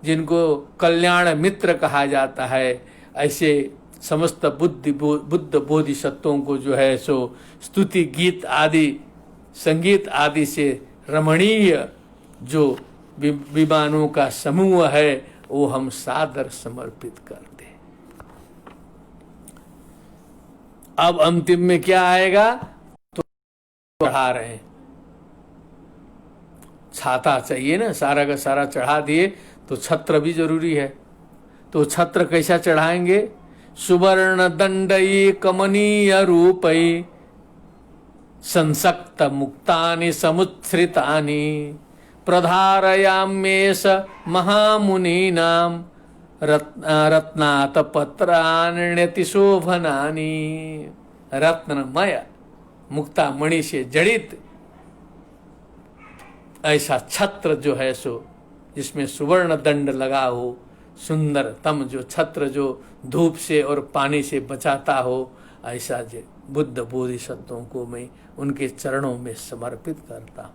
जिनको कल्याण मित्र कहा जाता है, ऐसे समस्त बुद्ध बोधिसत्वों को जो है सो स्तुति गीत आदि संगीत आदि से रमणीय जो विमानों का समूह है वो हम सादर समर्पित करते हैं। अब अंतिम में क्या आएगा? तो चढ़ा रहे हैं, छाता चाहिए ना, सारा का सारा चढ़ा दिए तो छत्र भी जरूरी है। तो छत्र कैसा चढ़ाएंगे? सुवर्ण दंडई कमनीय रूपई संसक्त मुक्तानि समुच्छ्रितानि प्रधारयाम्येष महामुनीनां रत्नात पत्राण्यति शोभनानि। रत्नमय मुक्ता मणि से जड़ित ऐसा छत्र जो है सो, जिसमें सुवर्ण दंड लगा हो, सुंदरतम जो छत्र जो धूप से और पानी से बचाता हो, ऐसा जो बुद्ध बोधिसत्वों को मैं उनके चरणों में समर्पित करता हूँ।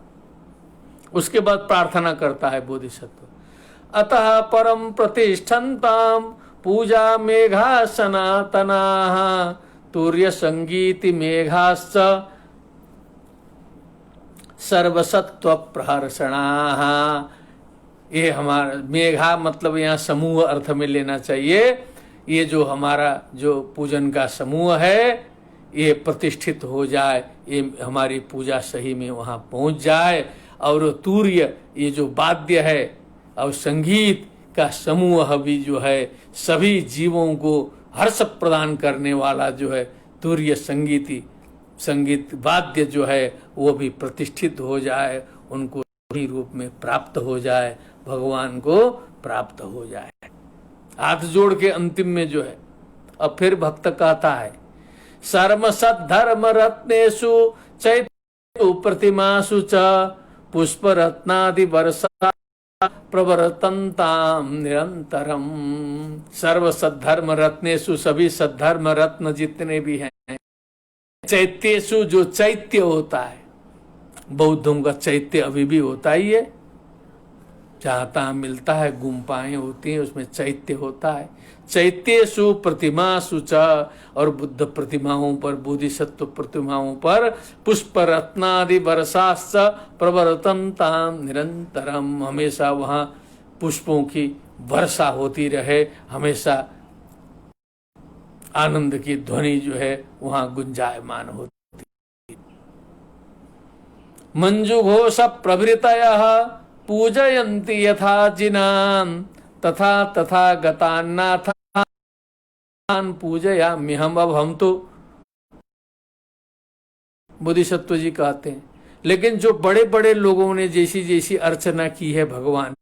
उसके बाद प्रार्थना करता है बोधिसत्व। अतः परम प्रतिष्ठन्ताम पूजा मेघा सनातनाः तूर्य संगीति मेघाश्च सर्वसत्व प्रहर्षणाः। ये हमारा मेघा मतलब यहाँ समूह अर्थ में लेना चाहिए। ये जो हमारा जो पूजन का समूह है ये प्रतिष्ठित हो जाए, ये हमारी पूजा सही में वहाँ पहुँच जाए। और तूर्य ये जो वाद्य है और संगीत का समूह भी जो है सभी जीवों को हर्ष प्रदान करने वाला जो है तूर्य संगीत वाद्य जो है वो भी प्रतिष्ठित हो जाए, उनको सही रूप में प्राप्त हो जाए, भगवान को प्राप्त हो जाए। हाथ जोड़ के अंतिम में जो है अब फिर भक्त कहता है सर्व सद्धर्म रत्नेषु चैत्य प्रतिमासु च पुष्प रत्नादि वर्षा प्रवर्तन्ताम निरंतरम। सर्व सद्धर्म रत्नेषु, सभी सद्धर्म रत्न जितने भी हैं, चैत्येषु जो चैत्य होता है, बौद्धों का चैत्य अभी भी होता ही है, जहाँ तहाँ मिलता है, गुम्पाएं होती हैं उसमें चैत्य होता है। चैत्येषु प्रतिमासु च, और बुद्ध प्रतिमाओं पर, बोधिसत्व प्रतिमाओं पर पुष्प रत्नादि वर्षाश्च प्रवर्तन्ताम निरंतरम। हमेशा वहाँ पुष्पों की वर्षा होती रहे, हमेशा आनंद की ध्वनि जो है वहाँ गुंजायमान होती। मंजुघोष प्रभृतयः पूजयन्ति यथा जिनान् तथा तथा गतान्नाथान् पूजयाम्यहम्। अब हम तो बोधिसत्व जी कहते हैं, लेकिन जो बड़े बड़े लोगों ने जैसी जैसी अर्चना की है भगवान,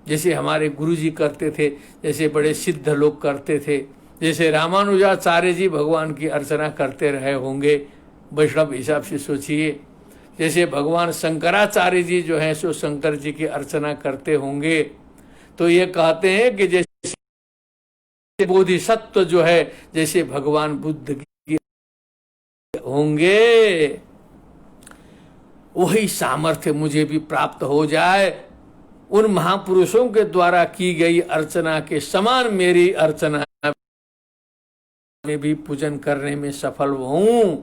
जैसे हमारे गुरु जी करते थे, जैसे बड़े सिद्ध लोग करते थे, जैसे रामानुजाचार्य जी भगवान की अर्चना करते रहे होंगे, वैष्णव हिसाब से सोचिए, जैसे भगवान शंकराचार्य जी जो हैं सो शंकर जी की अर्चना करते होंगे। तो ये कहते हैं कि जैसे बोधिसत्व जो है जैसे भगवान बुद्ध की होंगे, वही सामर्थ्य मुझे भी प्राप्त हो जाए, उन महापुरुषों के द्वारा की गई अर्चना के समान मेरी अर्चना में भी पूजन करने में सफल हूं।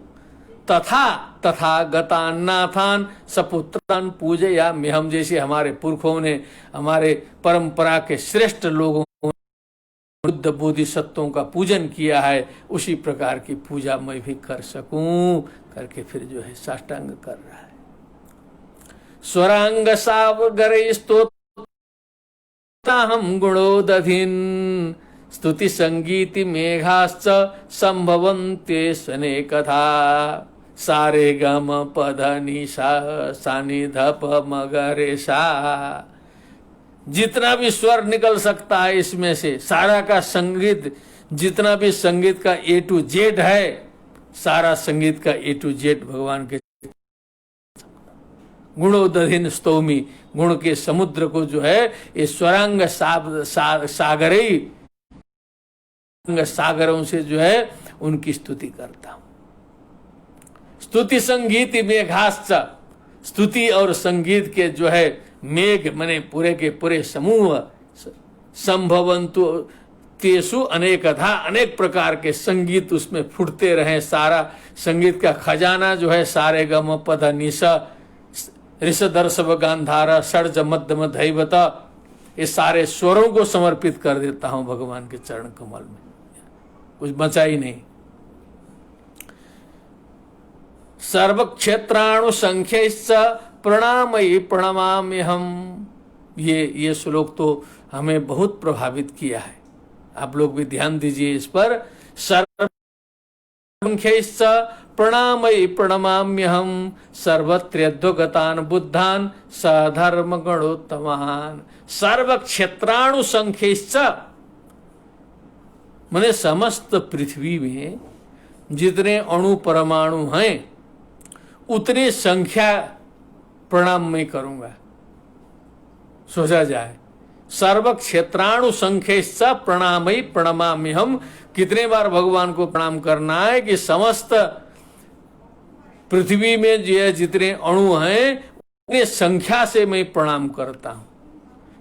तथा तथा गतान्नाथान सपुत्रान पूजयामि। हम जैसे हमारे पुरखों ने, हमारे परंपरा के श्रेष्ठ लोगों बुद्ध बोधिसत्वों का पूजन किया है, उसी प्रकार की पूजा मैं भी कर सकूं करके फिर जो है साष्टांग कर रहा है। स्वरांग सावगर स्तोता हम गुणोदधीन स्तुति संगीति मेघाश्च संभवन्ते सने कथा सारे गम पद निशा सानि धप मगरे सा। जितना भी स्वर निकल सकता है इसमें से सारा का संगीत, जितना भी संगीत का A to Z है, सारा संगीत का A to Z भगवान के गुणोदधीन स्तौमी, गुण के समुद्र को जो है ये स्वरांग सागरी सागरों से जो है उनकी स्तुति करता हूं। स्तुति संगीत मेघाश्च, स्तुति और संगीत के जो है मेघ मने पूरे के पूरे समूह संभवंतु तेसु अनेकधा, अनेक प्रकार के संगीत उसमें फुटते रहे। सारा संगीत का खजाना जो है सारे गम पद निशा ऋष दर्शव गांधारा षड्ज मध्यम धैवत, ये सारे स्वरों को समर्पित कर देता हूं भगवान के चरण कमल में, कुछ बचा ही नहीं। सर्व क्षेत्राणु संख्यैश्च प्रणामयि प्रणमामि हम, ये श्लोक तो हमें बहुत प्रभावित किया है, आप लोग भी ध्यान दीजिए इस पर। सर्व संख्यैश्च प्रणामयि प्रणमाम्यहम सर्वत्र्यद्वगतान बुद्धान सधर्म गणोत्तमान। सर्व क्षेत्राणु संख्यैश्च माने समस्त पृथ्वी में जितने अणु परमाणु हैं उतनी संख्या प्रणाम मैं करूंगा। सोचा जाए, सर्व क्षेत्राणु संख्यैश्च प्रणामयि प्रणमाम्यहम, कितने बार भगवान को प्रणाम करना है कि समस्त पृथ्वी में जो जितने अणु हैं उतने संख्या से मैं प्रणाम करता हूं।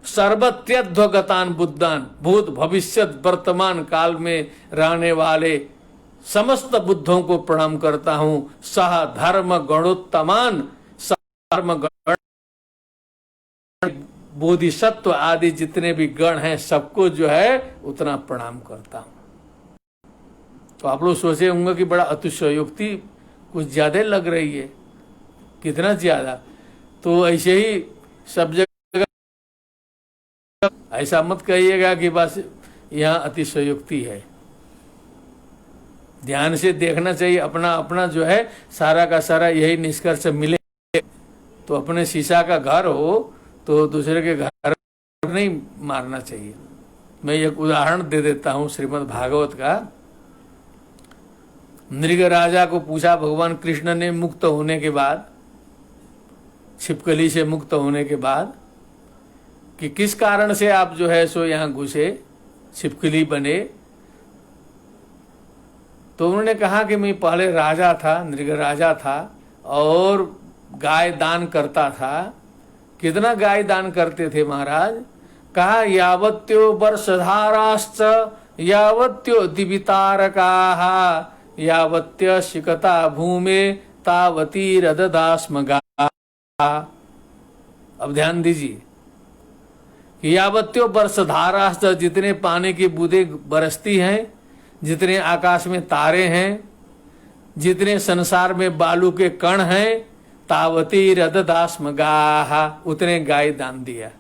सर्वत्यध्वगतान बुद्धान, भूत भविष्य वर्तमान काल में रहने वाले समस्त बुद्धों को प्रणाम करता हूं। सह धर्म गणोत्तमान, धर्म गण बोधिसत्व आदि जितने भी गण हैं सबको जो है उतना प्रणाम करता हूं। तो आप लोग सोचे होंगे कि बड़ा अतिशयोक्ति कुछ ज्यादा लग रही है, कितना ज्यादा, तो ऐसे ही सब जगह ऐसा मत कहिएगा कि बस यहाँ अतिशयोक्ति है। ध्यान से देखना चाहिए, अपना अपना जो है सारा का सारा यही निष्कर्ष मिले। तो अपने शीशा का घर हो तो दूसरे के घर नहीं मारना चाहिए। मैं एक उदाहरण दे देता हूँ श्रीमद् भागवत का। नृग राजा को पूछा भगवान कृष्ण ने मुक्त होने के बाद, छिपकली से मुक्त होने के बाद, कि किस कारण से आप जो है सो यहाँ घुसे, छिपकली बने। तो उन्होंने कहा कि मैं पहले राजा था, नृग राजा था और गाय दान करता था। कितना गाय दान करते थे महाराज? कहा यावत्यो वर्षधाराश्च यावत्यो दिवितारकाः यावत्य शिकता भूमे तावती रददास्म गाः। अब ध्यान दीजिए, यावत्यो वर्षधाराश्च, जितने पानी की बूंदें बरसती हैं, जितने आकाश में तारे हैं, जितने संसार में बालू के कण हैं, तावती रददास्म गाः, उतने गाय दान दिया।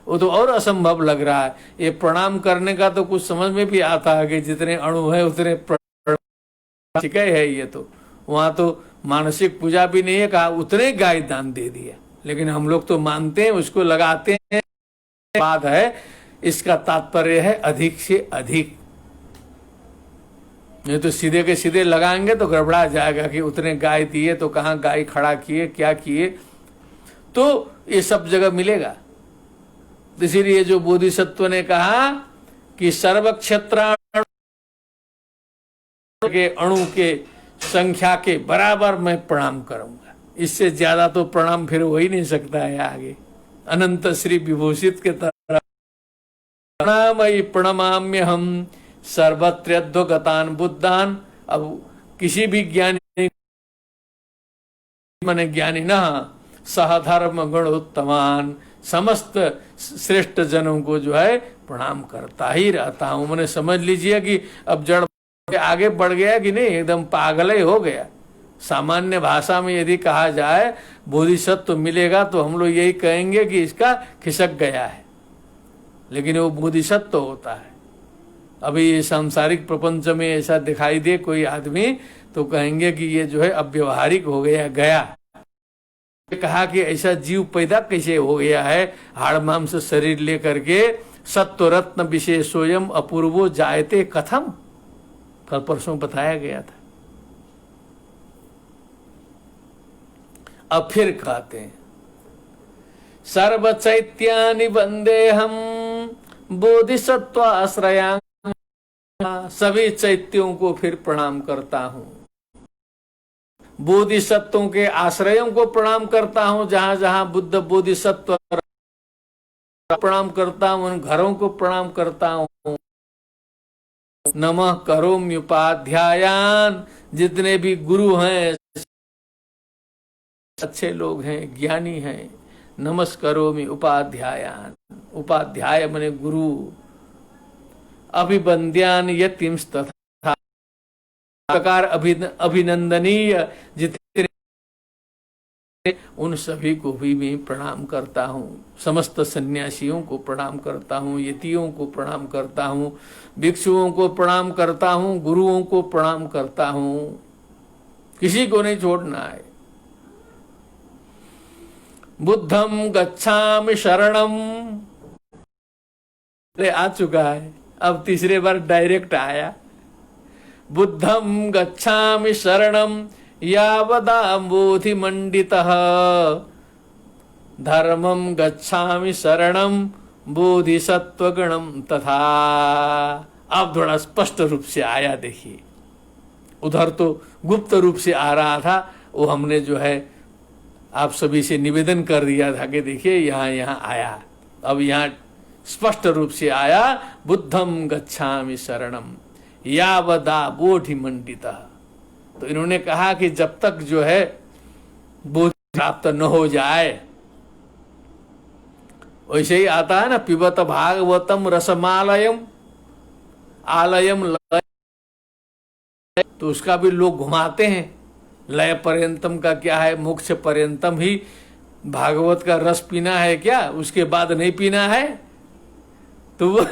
वो तो और असंभव लग रहा है। ये प्रणाम करने का तो कुछ समझ में भी आता है कि जितने अणु है उतने प्रणाम है। ये तो वहां तो मानसिक पूजा भी नहीं है, कहा उतने गाय दान दे दिया। लेकिन हम लोग तो मानते हैं, उसको लगाते हैं, बात है। इसका तात्पर्य है अधिक से अधिक, नहीं तो सीधे के सीधे लगाएंगे तो गड़बड़ा जाएगा कि उतने गाय दिए तो कहाँ गाय खड़ा किए, क्या किए, तो ये सब जगह मिलेगा। इसीलिए जो बोधिसत्व ने कहा कि सर्व क्षेत्राणु के अणु के संख्या के बराबर मैं प्रणाम करूंगा। इससे ज्यादा तो प्रणाम फिर हो ही नहीं सकता है आगे। अनंत श्री विभूषित के तरह प्रणामयि प्रणमाम्यहम सर्वत्र्यद्वगतान बुद्धान। अब किसी भी ज्ञानी माने ज्ञानी न सहधर्म गणोत्तमान, समस्त श्रेष्ठ जनों को जो है प्रणाम करता ही रहता हूं। मैंने समझ लीजिए कि अब जड़ आगे बढ़ गया कि नहीं, एकदम पागल ही हो गया। सामान्य भाषा में यदि कहा जाए बोधिसत्व मिलेगा तो हम लोग यही कहेंगे कि इसका खिसक गया है, लेकिन वो बोधिसत्व होता है। अभी सांसारिक प्रपंच में ऐसा दिखाई दे कोई आदमी तो कहेंगे कि ये जो है अब व्यवहारिक हो गया। कहा कि ऐसा जीव पैदा कैसे हो गया है हाड़ मांस शरीर लेकर के, सत्व रत्न विशेषोयम अपूर्वो जायते कथम, कल परसों बताया गया था। अब फिर कहते हैं सर्व चैत्यानि वंदे हम बोधिसत्व आश्रया, सभी चैत्यों को फिर प्रणाम करता हूं, बोधिसत्वों के आश्रयों को प्रणाम करता हूं, जहां जहां बुद्ध बोधिसत्व प्रणाम करता हूं, उन घरों को प्रणाम करता हूं। नमः करोम्युपाध्यायान, जितने भी गुरु हैं, अच्छे लोग हैं, ज्ञानी हैं, नमस्करोमि उपाध्यायान, उपाध्याय माने गुरु, अभिवंद्यान यतिंस्तथा, प्रकार अभिनंदनीय जितने, उन सभी को भी मैं प्रणाम करता हूँ। समस्त सन्यासियों को प्रणाम करता हूँ, यतियों को प्रणाम करता हूँ, भिक्षुओं को प्रणाम करता हूँ, गुरुओं को प्रणाम करता हूँ, किसी को नहीं छोड़ना है। बुद्धम गच्छामि शरणम, आ चुका है, अब तीसरे बार डायरेक्ट आया। बुद्धम गच्छामि शरणम यावदाम्बोधि मंडितः, धर्मम गच्छामि शरणम बोधिसत्वगणम तथा। अब थोड़ा स्पष्ट रूप से आया, देखिए उधर तो गुप्त रूप से आ रहा था, वो हमने जो है आप सभी से निवेदन कर दिया था कि देखिए यहाँ आया, अब यहाँ स्पष्ट रूप से आया। बुद्धम गच्छामि शरणम यावदा बोधि मंडिता। तो इन्होंने कहा कि जब तक जो है बोधि प्राप्त न हो जाए, वैसे ही आता है ना, पिबत भागवतम रसमालयम आलयम लय, तो उसका भी लोग घुमाते हैं। लय पर्यंतम का क्या है, मोक्ष पर्यंतम ही भागवत का रस पीना है क्या, उसके बाद नहीं पीना है? तो वो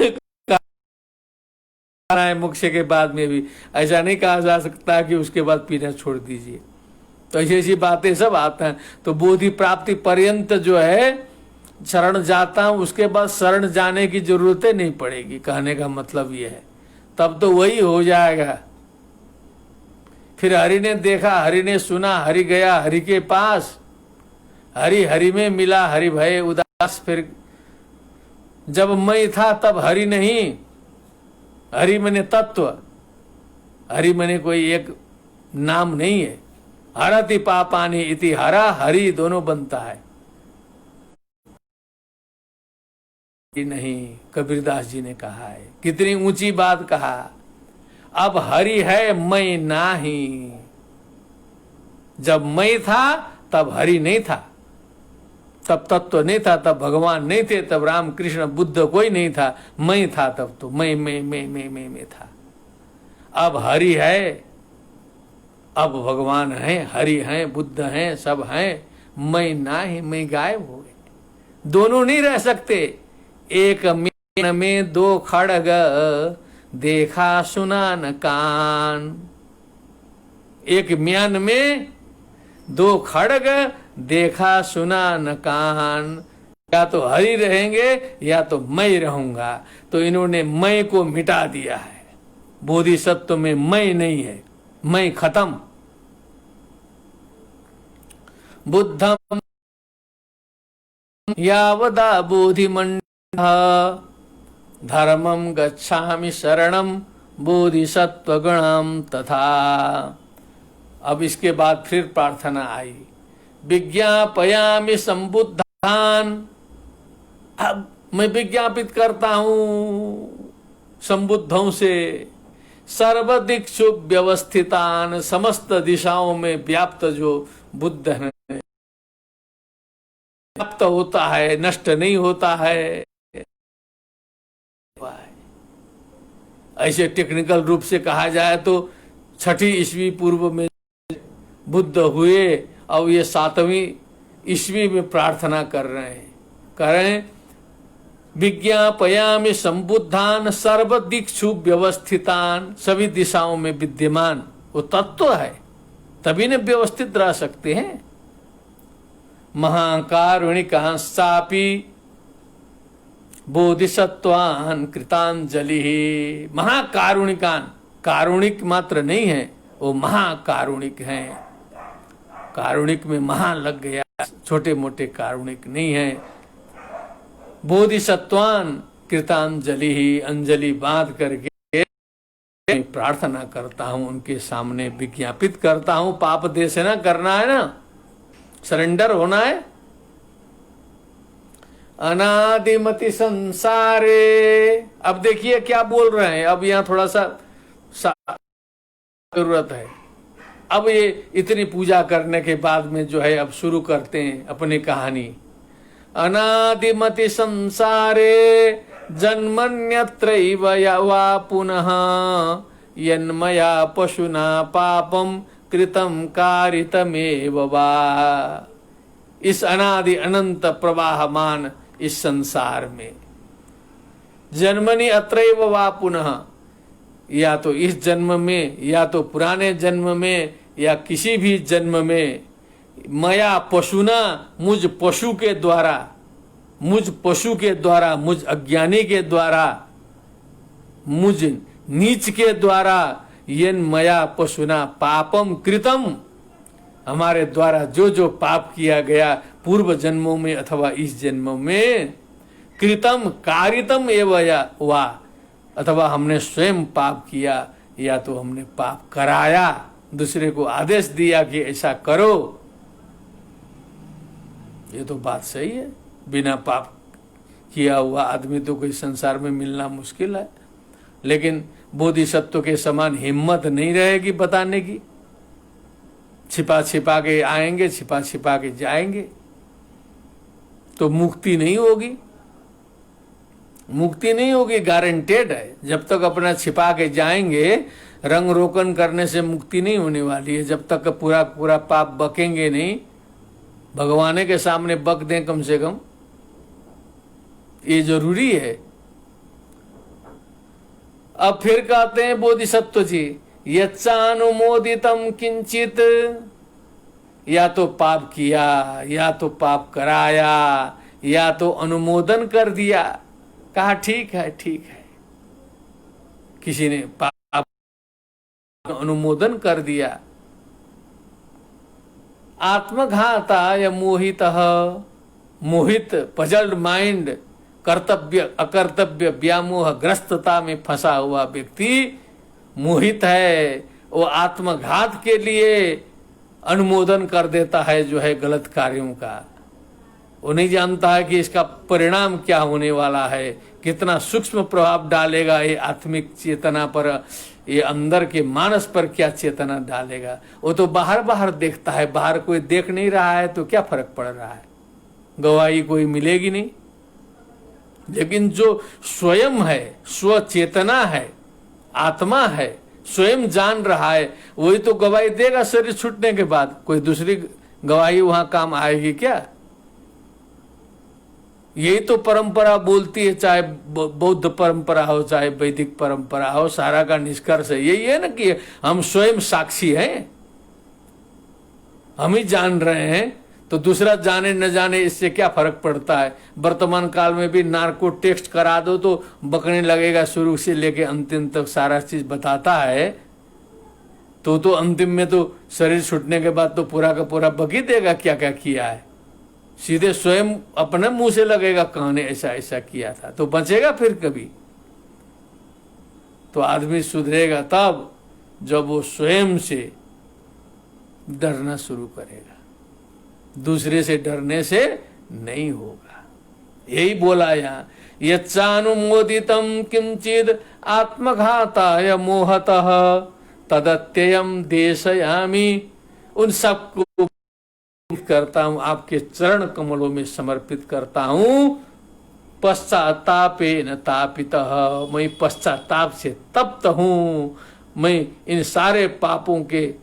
है मोक्ष के बाद में भी ऐसा नहीं कहा जा सकता कि उसके बाद पीना छोड़ दीजिए। तो ऐसी ऐसी बातें सब आता है। तो बोधि प्राप्ति पर्यंत जो है शरण जाता हूं, उसके बाद शरण जाने की जरूरत नहीं पड़ेगी, कहने का मतलब ये है। तब तो वही हो जाएगा। फिर हरि ने देखा, हरि ने सुना, हरि गया हरि के पास, हरि हरि में मिला, हरि भये उदास। फिर जब मैं था तब हरि नहीं, हरि मने तत्व, हरि मने कोई एक नाम नहीं है। हरति पापानि इति हरा हरि दोनों बनता है नहीं, कबीरदास जी ने कहा है। कितनी ऊंची बात कहा। अब हरि है मैं नाही, जब मैं था तब हरि नहीं था, तब तत्व नहीं था, तब भगवान नहीं थे, तब राम कृष्ण बुद्ध कोई नहीं था, मैं था तब तो मैं था। अब हरि है, अब भगवान है, हरि हैं, बुद्ध हैं, सब हैं, मैं नाही, मैं गायब हो गए। दोनों नहीं रह सकते। एक म्यान में दो खड़ग देखा सुना न कान, एक म्यान में दो खड़ग देखा सुना न कान। या तो हरि रहेंगे या तो मैं रहूंगा। तो इन्होंने मैं को मिटा दिया है। बोधिसत्व में मैं नहीं है, मैं खत्म। बुद्धम यावदा बोधिमंड धर्मम गच्छामि शरणम बोधिसत्वगणम तथा। अब इसके बाद फिर प्रार्थना आई, विज्ञापयामि संबुद्धान। अब मैं विज्ञापित करता हूं संबुद्धों से, सर्वदिक्षु व्यवस्थितान, समस्त दिशाओं में व्याप्त जो बुद्ध हैं, व्याप्त होता है, नष्ट नहीं होता है। ऐसे टेक्निकल रूप से कहा जाए तो 6वीं ईस्वी पूर्व में बुद्ध हुए और ये 7वीं ईस्वी में प्रार्थना कर रहे हैं। कह रहे हैं विज्ञापयामि संबुद्धान सर्व दिक्षु व्यवस्थितान, सभी दिशाओं में विद्यमान वो तत्व है, तभी न व्यवस्थित रह सकते हैं। महाकारुणिकांश्चापि बोधिसत्वान कृतांजलि, महाकारुणिकान, कारुणिक मात्र नहीं है, वो महाकारुणिक हैं। कारुणिक में महा लग गया, छोटे मोटे कारुणिक नहीं है। बोधिसत्वान कृतांजलि ही, अंजलि बांध करके प्रार्थना करता हूं, उनके सामने विज्ञापित करता हूं। पाप देह से ना करना है ना, सरेंडर होना है। अनादिमति संसारे, अब देखिए क्या बोल रहे हैं। अब यहां थोड़ा सा जरूरत है। अब ये इतनी पूजा करने के बाद में जो है अब शुरू करते हैं अपनी कहानी। अनादिमति संसारे जन्मन्यत्रैव वा पुनः यन्मया पशुना पापम कृतं कारितमेव वा। इस अनादि अनंत प्रवाहमान इस संसार में जन्मनि अत्रैव वा पुनः, या तो इस जन्म में या तो पुराने जन्म में या किसी भी जन्म में, मया पशुना, मुझ पशु के द्वारा, मुझ अज्ञानी के द्वारा, मुझ नीच के द्वारा, यन मया पशुना पापम कृतम, हमारे द्वारा जो जो पाप किया गया पूर्व जन्मों में अथवा इस जन्म में, कृतम कारितम एवं वा, अथवा हमने स्वयं पाप किया या तो हमने पाप कराया, दूसरे को आदेश दिया कि ऐसा करो। ये तो बात सही है। बिना पाप किया हुआ आदमी तो कोई संसार में मिलना मुश्किल है। लेकिन बोधिसत्व के समान हिम्मत नहीं रहेगी बताने की। छिपा छिपा के आएंगे, छिपा छिपा के जाएंगे, तो मुक्ति नहीं होगी। मुक्ति नहीं होगी, गारंटेड है। जब तक अपना छिपा के जाएंगे, रंग रोकन करने से मुक्ति नहीं होने वाली है। जब तक पूरा पूरा पाप बकेंगे नहीं, भगवान के सामने बक दें कम से कम, ये जरूरी है। अब फिर कहते हैं बोधिसत्व जी, यच्चानुमोदितम किंचित, या तो पाप किया या तो पाप कराया या तो अनुमोदन कर दिया, कहा ठीक है ठीक है। किसी ने पाप अनुमोदन कर दिया। आत्मघाताय मोहितः, मोहित पजल्ड माइंड, कर्तव्य अकर्तव्य व्यामोह ग्रस्तता में फंसा हुआ व्यक्ति मोहित है। वो आत्मघात के लिए अनुमोदन कर देता है जो है गलत कार्यों का। वो नहीं जानता है कि इसका परिणाम क्या होने वाला है, कितना सूक्ष्म प्रभाव डालेगा ये आत्मिक चेतना पर, ये अंदर के मानस पर क्या चेतना डालेगा। वो तो बाहर बाहर देखता है, बाहर कोई देख नहीं रहा है तो क्या फर्क पड़ रहा है, गवाही कोई मिलेगी नहीं। लेकिन जो स्वयं है, स्व चेतना है, आत्मा है, स्वयं जान रहा है, वही तो गवाही देगा शरीर छूटने के बाद। कोई दूसरी गवाही वहां काम आएगी क्या? यही तो परंपरा बोलती है, चाहे बौद्ध परंपरा हो चाहे वैदिक परंपरा हो, सारा का निष्कर्ष यही है ना कि हम स्वयं साक्षी हैं, हम ही जान रहे हैं, तो दूसरा जाने न जाने इससे क्या फर्क पड़ता है। वर्तमान काल में भी नार्को टेस्ट करा दो तो बकने लगेगा, शुरू से लेके अंतिम तक सारा चीज बताता है। तो अंतिम में तो शरीर छूटने के बाद तो पूरा का पूरा बक ही देगा क्या क्या किया है। सीधे स्वयं अपने मुंह से लगेगा कहने ऐसा ऐसा किया था, तो बचेगा फिर कभी? तो आदमी सुधरेगा तब जब वो स्वयं से डरना शुरू करेगा, दूसरे से डरने से नहीं होगा। यही बोला यहाँ, यच्चानुमोदितम किंचिद आत्मघाताय मोहतः तदत्ययम देशयामि। उन सबको करता हूं, आपके चरण कमलों में समर्पित करता हूं। पश्चातापेन तापितः, मैं पश्चाताप से तप्त हूं, मैं इन सारे पापों के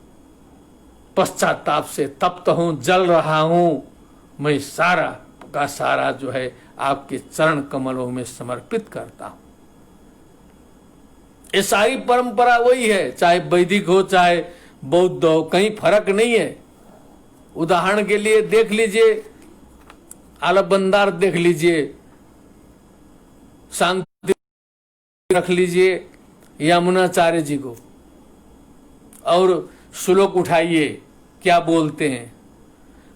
पश्चाताप से तप्त हूं, जल रहा हूं। मैं सारा का सारा जो है आपके चरण कमलों में समर्पित करता हूं। ये सारी परंपरा वही है, चाहे वैदिक हो चाहे बौद्ध हो, कहीं फर्क नहीं है। उदाहरण के लिए देख लीजिए, आलबंदार देख लीजिए, शांति रख लीजिए यमुनाचार्य जी को, और श्लोक उठाइए, क्या बोलते हैं?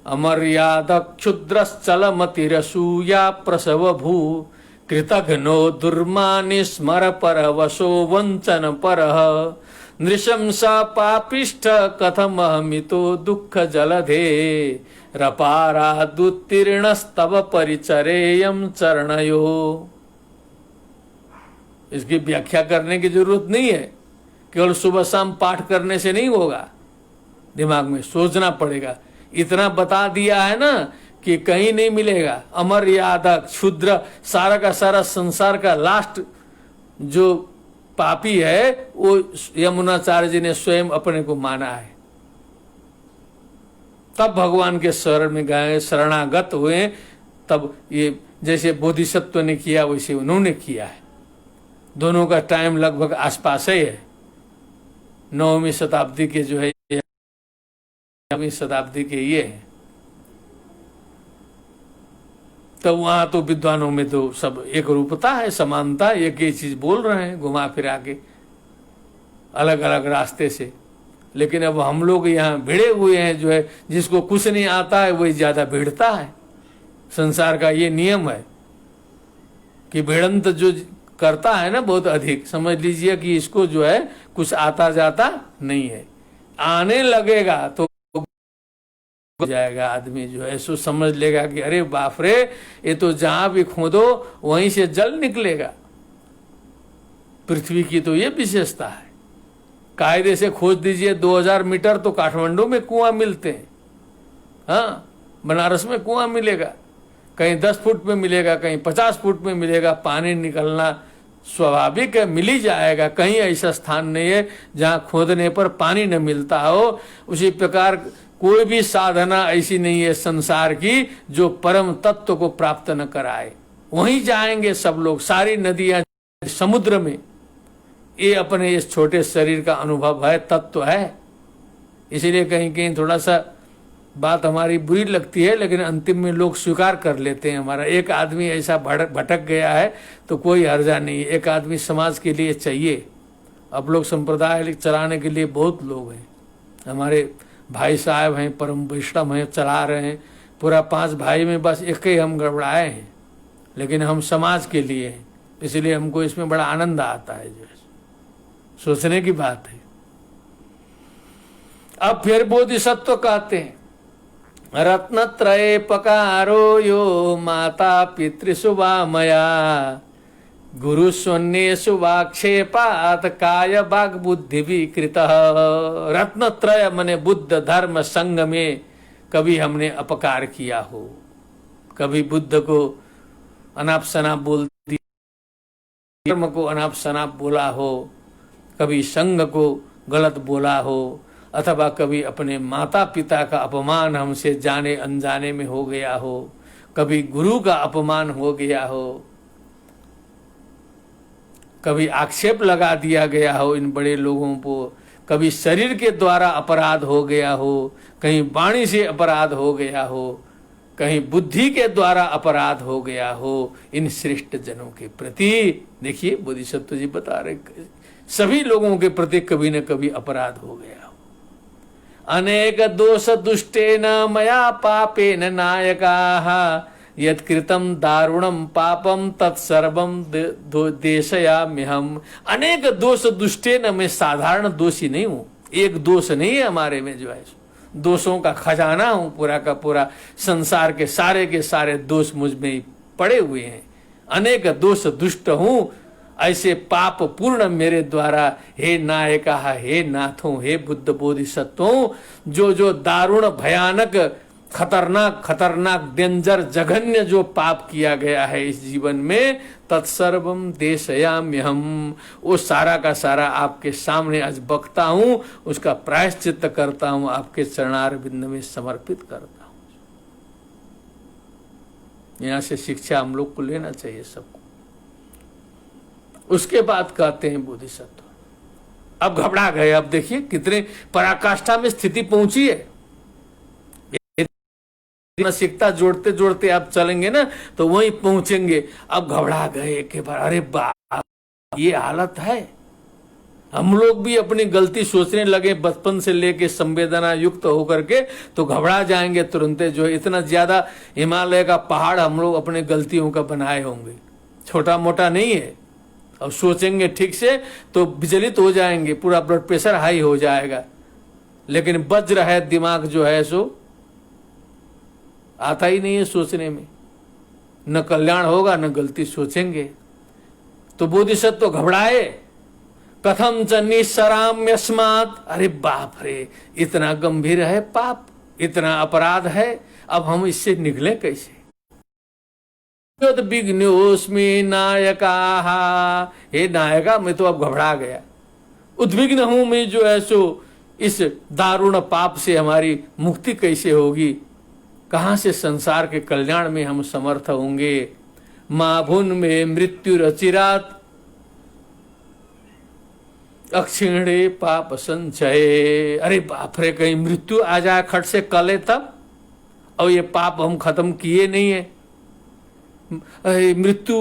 अमर्याद क्षुद्रश्चलमतिरसूया प्रसव भू कृतघ्नो दुर्मानि स्मर परवशो वंचन परः नृशंसा पापिष्ठ कथमहमितो दुःख जलधे रपारादुत्तीर्णस्तव परिचरेयम चरणयो। इसकी व्याख्या करने की जरूरत नहीं है, केवल सुबह शाम पाठ करने से नहीं होगा, दिमाग में सोचना पड़ेगा। इतना बता दिया है ना कि कहीं नहीं मिलेगा। अमर्यादा क्षुद्र, सारा का सारा संसार का लास्ट जो पापी है वो यमुनाचार्य जी ने स्वयं अपने को माना है। तब भगवान के शरण में गए, शरणागत हुए, तब ये जैसे बोधिसत्व ने किया वैसे उन्होंने किया है। दोनों का टाइम लगभग आसपास ही है। 9वीं शताब्दी के जो है, 9वीं शताब्दी के ये है। तो वहां तो विद्वानों में तो सब एक रूपता है, समानता, एक ही चीज बोल रहे हैं घुमा फिरा के अलग अलग रास्ते से। लेकिन अब हम लोग यहाँ भिड़े हुए हैं, जो है जिसको कुछ नहीं आता है वही ज्यादा भिड़ता है। संसार का ये नियम है कि भिड़ंत जो करता है ना बहुत अधिक, समझ लीजिए कि इसको जो है कुछ आता जाता नहीं है। आने लगेगा तो जाएगा, आदमी जो है सो समझ लेगा कि अरे बाप रे, ये तो जहां भी खोदो वहीं से जल निकलेगा। पृथ्वी की तो ये विशेषता है। कायदे से खोज दीजिए 2000 मीटर तो काठमांडू में कुआं मिलते हैं। हाँ, बनारस में कुआं मिलेगा, कहीं 10 फुट में मिलेगा, कहीं 50 फुट में मिलेगा। पानी निकलना स्वाभाविक है, मिल ही जाएगा। कहीं ऐसा स्थान नहीं है जहां खोदने पर पानी न मिलता हो। उसी प्रकार कोई भी साधना ऐसी नहीं है संसार की जो परम तत्व को प्राप्त न कराए। वहीं जाएंगे सब लोग, सारी नदियां समुद्र में। ये अपने इस छोटे शरीर का अनुभव है, तत्व है। इसीलिए कहीं कहीं थोड़ा सा बात हमारी बुरी लगती है, लेकिन अंतिम में लोग स्वीकार कर लेते हैं हमारा। एक आदमी ऐसा भटक गया है तो कोई हर्जा नहीं। एक आदमी समाज के लिए चाहिए। अब लोग संप्रदाय चलाने के लिए बहुत लोग हैं। हमारे भाई साहब हैं, परम वैष्णव हैं, चला रहे हैं। पूरा 5 भाई में बस एक ही हम गड़बड़ाए हैं, लेकिन हम समाज के लिए हैं। इसलिए हमको इसमें बड़ा आनंद आता है। जो सोचने की बात है। अब फिर बोधिसत्व कहते हैं, रत्नत्रये पकारो यो माता पितृषु वा मया गुरु शून्येषु वाक्षेपात काय बाग बुद्धि विकृत। रत्नत्रय मने बुद्ध धर्म संग में कभी हमने अपकार किया हो, कभी बुद्ध को अनाप शनाप बोल दिया, धर्म को अनाप शनाप बोला हो, कभी संग को गलत बोला हो, अथवा कभी अपने माता पिता का अपमान हमसे जाने अनजाने में हो गया हो, कभी गुरु का अपमान हो गया हो, कभी आक्षेप लगा दिया गया हो इन बड़े लोगों को, कभी शरीर के द्वारा अपराध हो गया हो, कहीं वाणी से अपराध हो गया हो, कहीं बुद्धि के द्वारा अपराध हो गया हो इन श्रेष्ठ जनों के प्रति। देखिए बोधिसत्व जी बता रहे, सभी लोगों के प्रति कभी न कभी अपराध हो गया हो। अनेक दोष दुष्टेन मया पापेन नायकाः यत्कृतं दारुणं पापम तत्सर्वं देशयाम्यहम्। अनेक दोष दुष्टेन, मैं साधारण दोषी नहीं हूँ। एक दोष नहीं है हमारे में, जो है दोषों का खजाना हूँ पूरा का पूरा। संसार के सारे दोष मुझ में पड़े हुए हैं। अनेक दोष दुष्ट हूँ, ऐसे पाप पूर्ण मेरे द्वारा हे नायका, हे नाथों, हे बुद्ध बोधिसत्वों, जो दारुण भयानक खतरनाक खतरनाक डेंजर जघन्य जो पाप किया गया है इस जीवन में, तत्सर्वम देशयाम्यहम, वो सारा का सारा आपके सामने आज बकता हूं, उसका प्रायश्चित करता हूं, आपके चरणार बिंद में समर्पित करता हूं। यहां से शिक्षा हम लोग को लेना चाहिए सबको। उसके बाद कहते हैं बोधिसत्व अब घबरा गए। अब देखिए कितने पराकाष्ठा में स्थिति पहुंची है। मानसिकता जोड़ते जोड़ते आप चलेंगे ना तो वहीं पहुंचेंगे। अब घबरा गए के बार, अरे बाप ये हालत है। हम लोग भी अपनी गलती सोचने लगे बचपन से लेके संवेदना युक्त होकर के, तो घबरा जाएंगे तुरंत। जो है इतना ज्यादा हिमालय का पहाड़ हम लोग अपने गलतियों का बनाए होंगे, छोटा मोटा नहीं है। अब सोचेंगे ठीक से तो विचलित हो जाएंगे, पूरा ब्लड प्रेशर हाई हो जाएगा। लेकिन वज्र है दिमाग जो है सो आता ही नहीं है सोचने में, न कल्याण होगा न गलती सोचेंगे। तो बोधिसत्व तो घबराए। कथम च निस्सराम्यस्मात्, अरे बाप रे इतना गंभीर है पाप, इतना अपराध है, अब हम इससे निकले कैसे। विघ्नोस्मि नायका, हे नायका मैं तो अब घबरा गया, उद्विग्न हूं मैं जो है सो इस दारुण पाप से हमारी मुक्ति कैसे होगी, कहां से संसार के कल्याण में हम समर्थ होंगे। माभुन में मृत्यु रचिरात अक्षिणे पाप संचय, अरे बाप रे कहीं मृत्यु आ जाए खट से कले तब, और ये पाप हम खत्म किए नहीं है। मृत्यु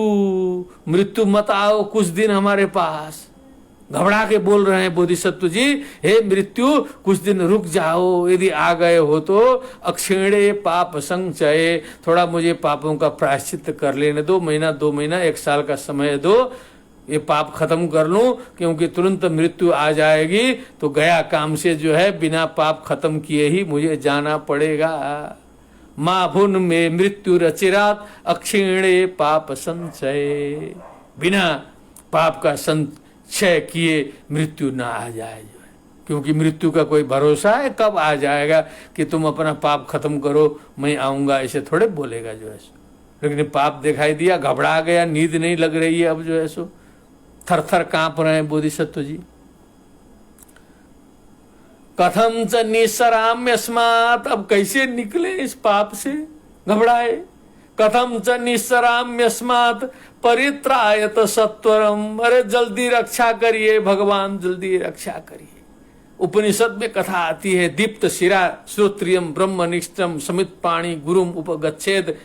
मृत्यु मत आओ कुछ दिन हमारे पास, घबरा के बोल रहे हैं बोधिसत्व जी, हे मृत्यु कुछ दिन रुक जाओ, यदि आ गए हो तो अक्षिणे पाप संचय, थोड़ा मुझे पापों का प्रायश्चित कर लेने दो, महीना 2 महीना 1 साल का समय दो, ये पाप खत्म कर लूं, क्योंकि तुरंत मृत्यु आ जाएगी तो गया काम से जो है बिना पाप खत्म किए ही मुझे जाना पड़ेगा। माभुन में मृत्यु रचिरात अक्षिणे पाप संचय, बिना पाप का संचय किए मृत्यु ना आ जाए जो है, क्योंकि मृत्यु का कोई भरोसा है कब आ जाएगा कि तुम अपना पाप खत्म करो मैं आऊंगा, ऐसे थोड़े बोलेगा जो है। लेकिन पाप दिखाई दिया, घबरा गया, नींद नहीं लग रही है अब जो है सो, थर थर कांप रहे हैं बोधिसत्व जी। कथम च निस्सराम्यस्मात्, अब कैसे निकले इस पाप से, घबराए। कथम च निस्सराम्यस्मात् परित्रायत सत्वरम, अरे जल्दी रक्षा करिए भगवान, जल्दी रक्षा करिए। उपनिषद में कथा आती है, दीप्त शिरा श्रोत्रियम ब्रह्मनिष्ठम समित पाणी गुरुम उपगच्छेद,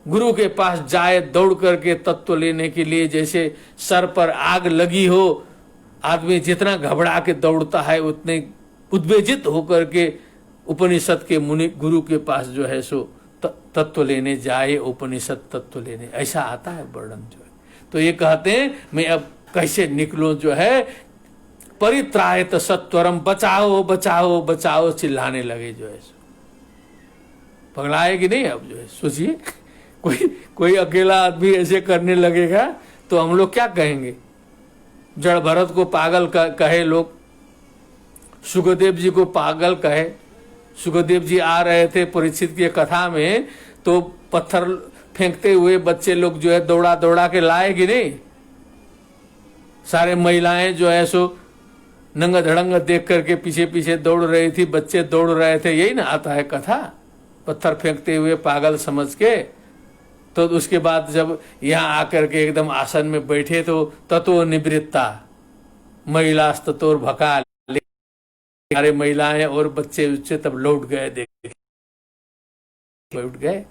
गुरु के पास जाए दौड़ करके तत्व लेने के लिए, जैसे सर पर आग लगी हो, आदमी जितना घबरा के दौड़ता है उतने उद्वेजित होकर के उपनिषद के मुनि गुरु के पास जो है सो तत्व लेने जाए, उपनिषद तत्व लेने, ऐसा आता है वर्णन जो है। तो ये कहते हैं मैं अब कैसे निकलूं जो है, परित्रायत सत्वरम, बचाओ बचाओ बचाओ चिल्लाने लगे जो है। पगलाए कि नहीं अब जो है, सोचिए कोई अकेला आदमी ऐसे करने लगेगा तो हम लोग क्या कहेंगे। जड़ भरत को पागल कहे लोग, सुखदेव जी को पागल कहे। सुखदेव जी आ रहे थे परीक्षित की कथा में, तो पत्थर फेंकते हुए बच्चे लोग जो है दौड़ा दौड़ा के लाए कि नहीं, सारे महिलाएं जो है सो नंगा धड़ंगा देख करके पीछे पीछे दौड़ रही थी, बच्चे दौड़ रहे थे, यही ना आता है कथा, पत्थर फेंकते हुए पागल समझ के। तो उसके बाद जब यहाँ आकर के एकदम आसन में बैठे तो ततो निवृत्ता महिलास्तोर भका, सारे महिलाएं और बच्चे उससे तब लौट गए, देख लौट गए।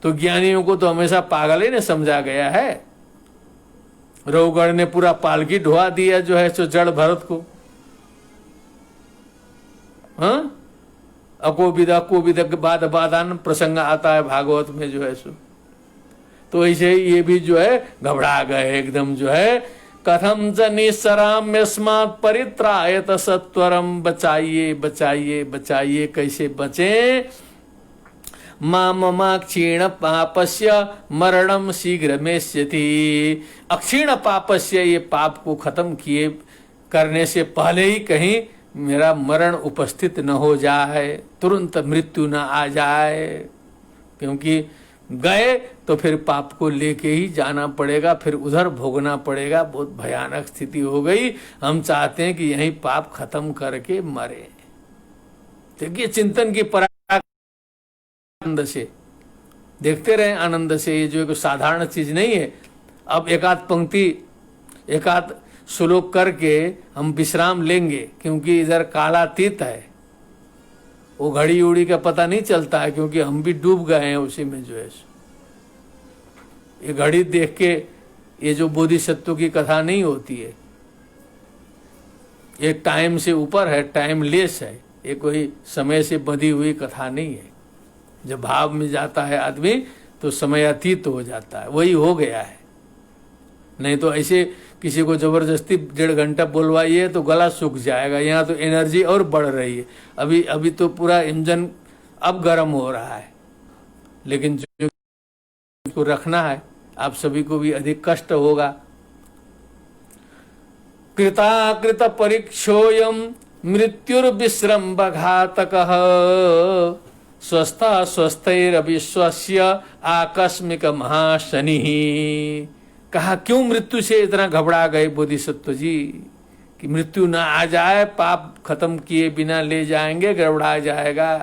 तो ज्ञानियों को तो हमेशा पागल ही ने समझा गया है। रघुगढ़ ने पूरा पालकी ढुआ दिया जो है सो जड़ भरत को। हाँ, अकोविद के बाद बादान प्रसंग आता है भागवत में जो है सो। तो ऐसे ये भी जो है घबरा गए एकदम जो है। कथम च निस्सराम्यस्मात् परित्रायत सत्वरम, बचाइए बचाइए बचाइए, कैसे बचे। माममा क्षीण पापस्य मरणम शीघ्र मेष्यति, अक्षीण पापस्य, ये पाप को खत्म किए करने से पहले ही कहीं मेरा मरण उपस्थित न हो जाए, तुरंत मृत्यु न आ जाए, क्योंकि गए तो फिर पाप को लेके ही जाना पड़ेगा, फिर उधर भोगना पड़ेगा, बहुत भयानक स्थिति हो गई। हम चाहते हैं कि यही पाप खत्म करके मरे। देखिए चिंतन की आनंद से देखते रहे, आनंद से, ये जो एक साधारण चीज नहीं है। अब एक आध पंक्ति, एक आध श्लोक करके हम विश्राम लेंगे, क्योंकि इधर कालातीत है, वो घड़ी उड़ी का पता नहीं चलता है, क्योंकि हम भी डूब गए हैं उसी में जो है। ये घड़ी देख के ये जो बोधिसत्व की कथा नहीं होती है, ये टाइम से ऊपर है, टाइमलेस है, ये कोई समय से बंधी हुई कथा नहीं है। जब भाव में जाता है आदमी तो समय अतीत हो जाता है, वही हो गया है। नहीं तो ऐसे किसी को जबरदस्ती 1.5 घंटा बोलवाइए तो गला सूख जाएगा। यहाँ तो एनर्जी और बढ़ रही है, अभी तो पूरा इंजन अब गर्म हो रहा है, लेकिन जो को रखना है आप सभी को भी अधिक कष्ट होगा। कृताकृत परीक्षोयम मृत्युर्विश्रम्भ घातकः स्वस्थ स्वस्थैरविश्वस्य आकस्मिक महाशनि। कहा क्यों मृत्यु से इतना घबरा गए बोधिसत्व जी, कि मृत्यु ना आ जाए, पाप खत्म किए बिना ले जाएंगे, गड़बड़ा जाएगा,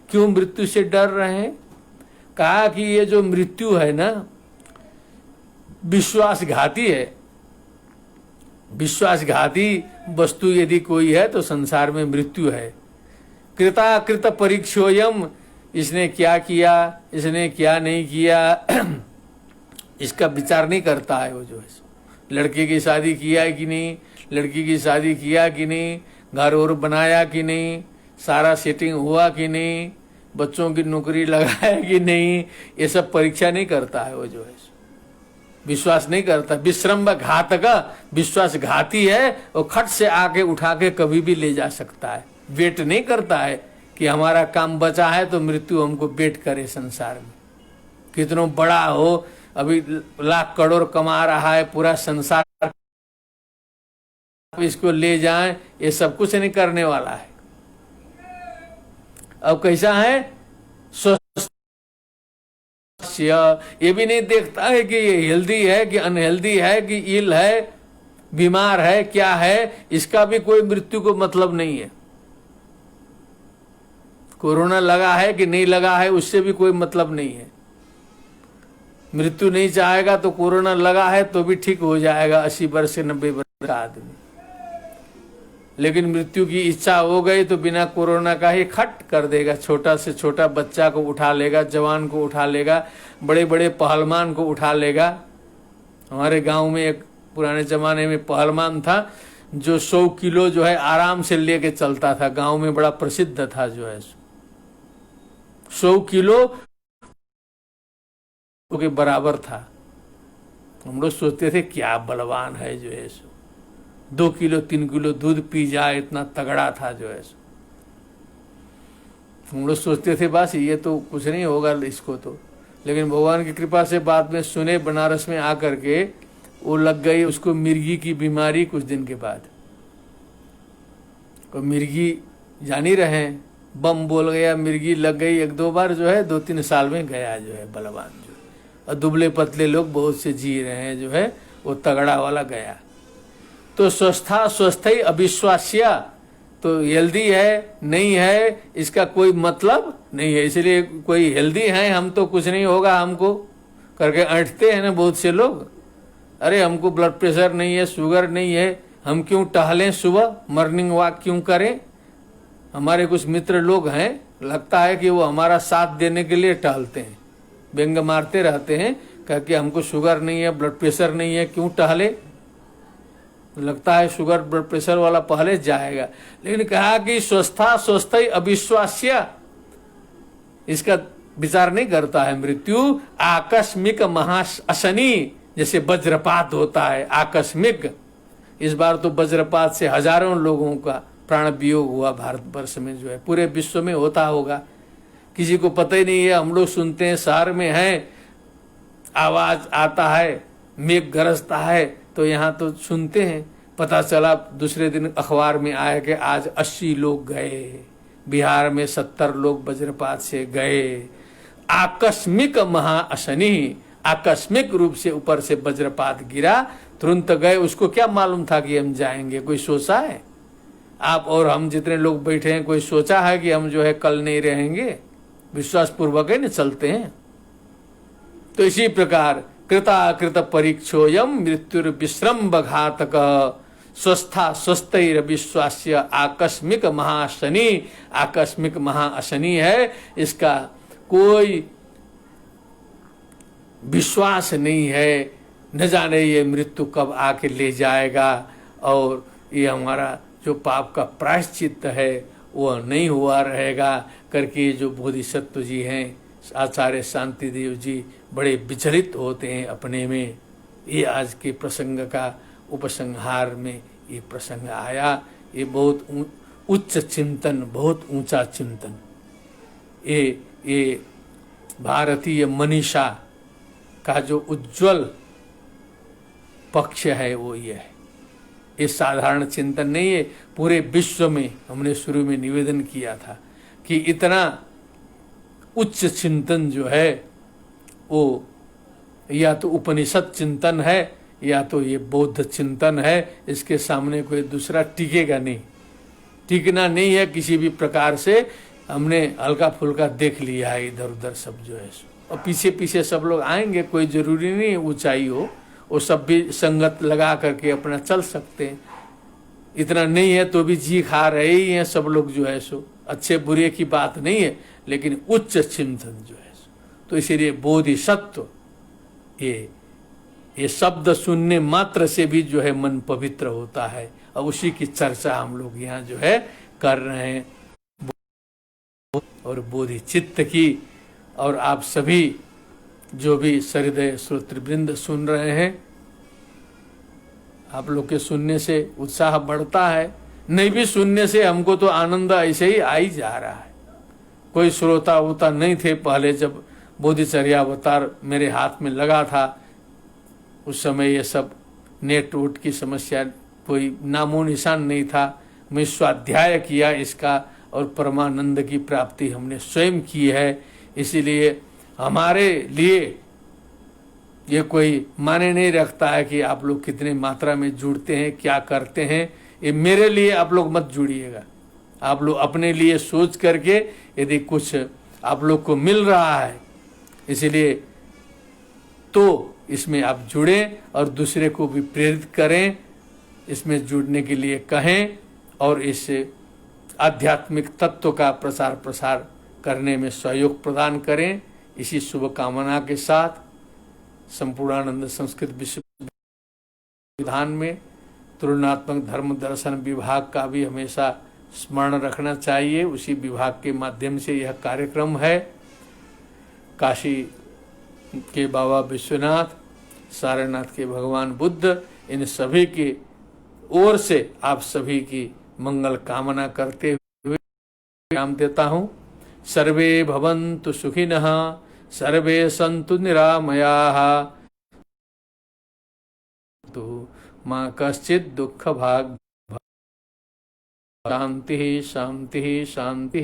क्यों मृत्यु से डर रहे हैं। कहा कि ये जो मृत्यु है ना, विश्वासघाती है। विश्वासघाती वस्तु यदि कोई है तो संसार में मृत्यु है। कृताकृत परीक्षोयम, इसने क्या किया, इसने क्या नहीं किया, इसका विचार नहीं करता है वो जो है। लड़के की शादी किया है कि नहीं, लड़की की शादी किया कि नहीं, घर और बनाया कि नहीं, सारा सेटिंग हुआ कि नहीं, बच्चों की नौकरी लगाया कि नहीं, ये सब परीक्षा नहीं करता है वो जो है। विश्वास नहीं करता, विश्रम्भ घातक, विश्वास घाती है, वो खट से आके उठा के कभी भी ले जा सकता है। वेट नहीं करता है कि हमारा काम बचा है तो मृत्यु हमको वेट करे। संसार में कितना बड़ा हो, अभी लाख करोड़ कमा रहा है पूरा संसार, इसको ले जाएं, ये सब कुछ नहीं करने वाला है। अब कैसा है, स्वस्थ, ये भी नहीं देखता है कि ये हेल्दी है कि अनहेल्दी है, कि इल है, बीमार है, क्या है, इसका भी कोई मृत्यु को मतलब नहीं है। कोरोना लगा है कि नहीं लगा है, उससे भी कोई मतलब नहीं है। मृत्यु नहीं चाहेगा तो कोरोना लगा है तो भी ठीक हो जाएगा 80 वर्ष से 90 वर्ष का आदमी। लेकिन मृत्यु की इच्छा हो गई तो बिना कोरोना का ही खट कर देगा। छोटा से छोटा बच्चा को उठा लेगा, जवान को उठा लेगा, बड़े बड़े पहलवान को उठा लेगा। हमारे गांव में एक पुराने जमाने में पहलवान था जो 100 किलो जो है आराम से लेके चलता था, गांव में बड़ा प्रसिद्ध था जो है। 100 किलो के बराबर था। हम लोग सोचते थे क्या बलवान है जो है, 2 किलो 3 किलो दूध पी जाए, इतना तगड़ा था जो है। हम लोग सोचते थे बस ये तो कुछ नहीं होगा इसको तो। लेकिन भगवान की कृपा से बाद में सुने बनारस में आकर के वो लग गई उसको मिर्गी की बीमारी। कुछ दिन के बाद तो मिर्गी जान ही रहे, बम बोल गया, मिर्गी लग गई 1-2 बार जो है, 2-3 साल में गया जो है बलवान जो। और दुबले पतले लोग बहुत से जी रहे हैं जो है, वो तगड़ा वाला गया। तो स्वस्थ ही अविश्वास्य, तो हेल्दी है नहीं है इसका कोई मतलब नहीं है। इसलिए कोई हेल्दी है हम तो कुछ नहीं होगा हमको करके ऐंठते हैं ना बहुत से लोग। अरे हमको ब्लड प्रेशर नहीं है, शुगर नहीं है, हम क्यों टहलें सुबह, मॉर्निंग वॉक क्यों करें। हमारे कुछ मित्र लोग हैं, लगता है कि वो हमारा साथ देने के लिए टहलते हैं, व्यंग मारते रहते हैं कि हमको शुगर नहीं है, ब्लड प्रेशर नहीं है, क्यों टहले। लगता है शुगर ब्लड प्रेशर वाला पहले जाएगा। लेकिन कहा कि स्वस्थ ही अविश्वास्य, इसका विचार नहीं करता है। मृत्यु आकस्मिक महाशनि, जैसे वज्रपात होता है आकस्मिक। इस बार तो वज्रपात से हजारों लोगों का प्राण वियोग हुआ भारतवर्ष में जो है, पूरे विश्व में होता होगा, किसी को पता ही नहीं है। हम लोग सुनते हैं शहर में है, आवाज आता है, मेघ गरजता है तो यहाँ तो सुनते हैं, पता चला दूसरे दिन अखबार में आया कि आज 80 लोग गए, बिहार में 70 लोग वज्रपात से गए। आकस्मिक महाअशनि, आकस्मिक रूप से ऊपर से वज्रपात गिरा, तुरंत गए। उसको क्या मालूम था कि हम जाएंगे? कोई सोचा है? आप और हम जितने लोग बैठे हैं, कोई सोचा है कि हम जो है कल नहीं रहेंगे? विश्वास पूर्वक है न चलते हैं। तो इसी प्रकार कृताकृत परीक्षोयम मृत्युर विश्रम्भ घातक स्वस्था स्वस्थैर विश्वास्य आकस्मिक महाशनि। आकस्मिक महाअशनि है, इसका कोई विश्वास नहीं है। न जाने ये मृत्यु कब आके ले जाएगा और ये हमारा जो पाप का प्रायश्चित है वो नहीं हुआ रहेगा करके जो बोधिसत्व जी हैं, आचार्य शांति देव जी बड़े विचलित होते हैं अपने में। ये आज के प्रसंग का उपसंहार में ये प्रसंग आया। ये बहुत उच्च चिंतन, बहुत ऊंचा चिंतन। ये भारतीय मनीषा का जो उज्जवल पक्ष है वो ये है। ये साधारण चिंतन नहीं है। पूरे विश्व में हमने शुरू में निवेदन किया था कि इतना उच्च चिंतन जो है वो या तो उपनिषद चिंतन है या तो ये बौद्ध चिंतन है। इसके सामने कोई दूसरा टिकेगा नहीं, टिकना नहीं है किसी भी प्रकार से। हमने हल्का फुल्का देख लिया है इधर उधर सब जो है, और पीछे पीछे सब लोग आएंगे। कोई जरूरी नहीं ऊंचाई हो, वो सब भी संगत लगा करके अपना चल सकते हैं। इतना नहीं है तो भी जी खा रहे ही हैं सब लोग जो है सो। अच्छे बुरे की बात नहीं है, लेकिन उच्च चिंतन जो है सो। तो इसीलिए बोधिसत्व, ये शब्द सुनने मात्र से भी जो है मन पवित्र होता है। और उसी की चर्चा हम लोग यहाँ जो है कर रहे हैं, और बोधि चित्त की। और आप सभी जो भी सहृदय श्रोतृवृंद सुन रहे हैं, आप लोग के सुनने से उत्साह बढ़ता है। नहीं भी सुनने से हमको तो आनंद ऐसे ही आ ही जा रहा है। कोई श्रोता वोता नहीं थे पहले, जब बोधिचर्या अवतार मेरे हाथ में लगा था उस समय ये सब नेट वोट की समस्या कोई नामो निशान नहीं था। मैं स्वाध्याय किया इसका और परमानंद की प्राप्ति हमने स्वयं की है। इसीलिए हमारे लिए ये कोई माने नहीं रखता है कि आप लोग कितने मात्रा में जुड़ते हैं, क्या करते हैं। ये मेरे लिए आप लोग मत जुड़िएगा। आप लोग अपने लिए सोच करके यदि कुछ आप लोग को मिल रहा है, इसलिए तो इसमें आप जुड़ें और दूसरे को भी प्रेरित करें, इसमें जुड़ने के लिए कहें और इस आध्यात्मिक तत्व का प्रचार प्रसार करने में सहयोग प्रदान करें। इसी शुभकामना के साथ संपूर्णानंद संस्कृत विश्वविद्यालय में तुलनात्मक धर्म दर्शन विभाग का भी हमेशा स्मरण रखना चाहिए। उसी विभाग के माध्यम से यह कार्यक्रम है। काशी के बाबा विश्वनाथ, सारनाथ के भगवान बुद्ध, इन सभी की ओर से आप सभी की मंगल कामना करते हुए नाम देता हूँ। सर्वे भवन्तु सुखिनः, सर्वे सन्तु निरामयाः, तो माँ कश्चित् दुःख भाग। शांति शांति शांति।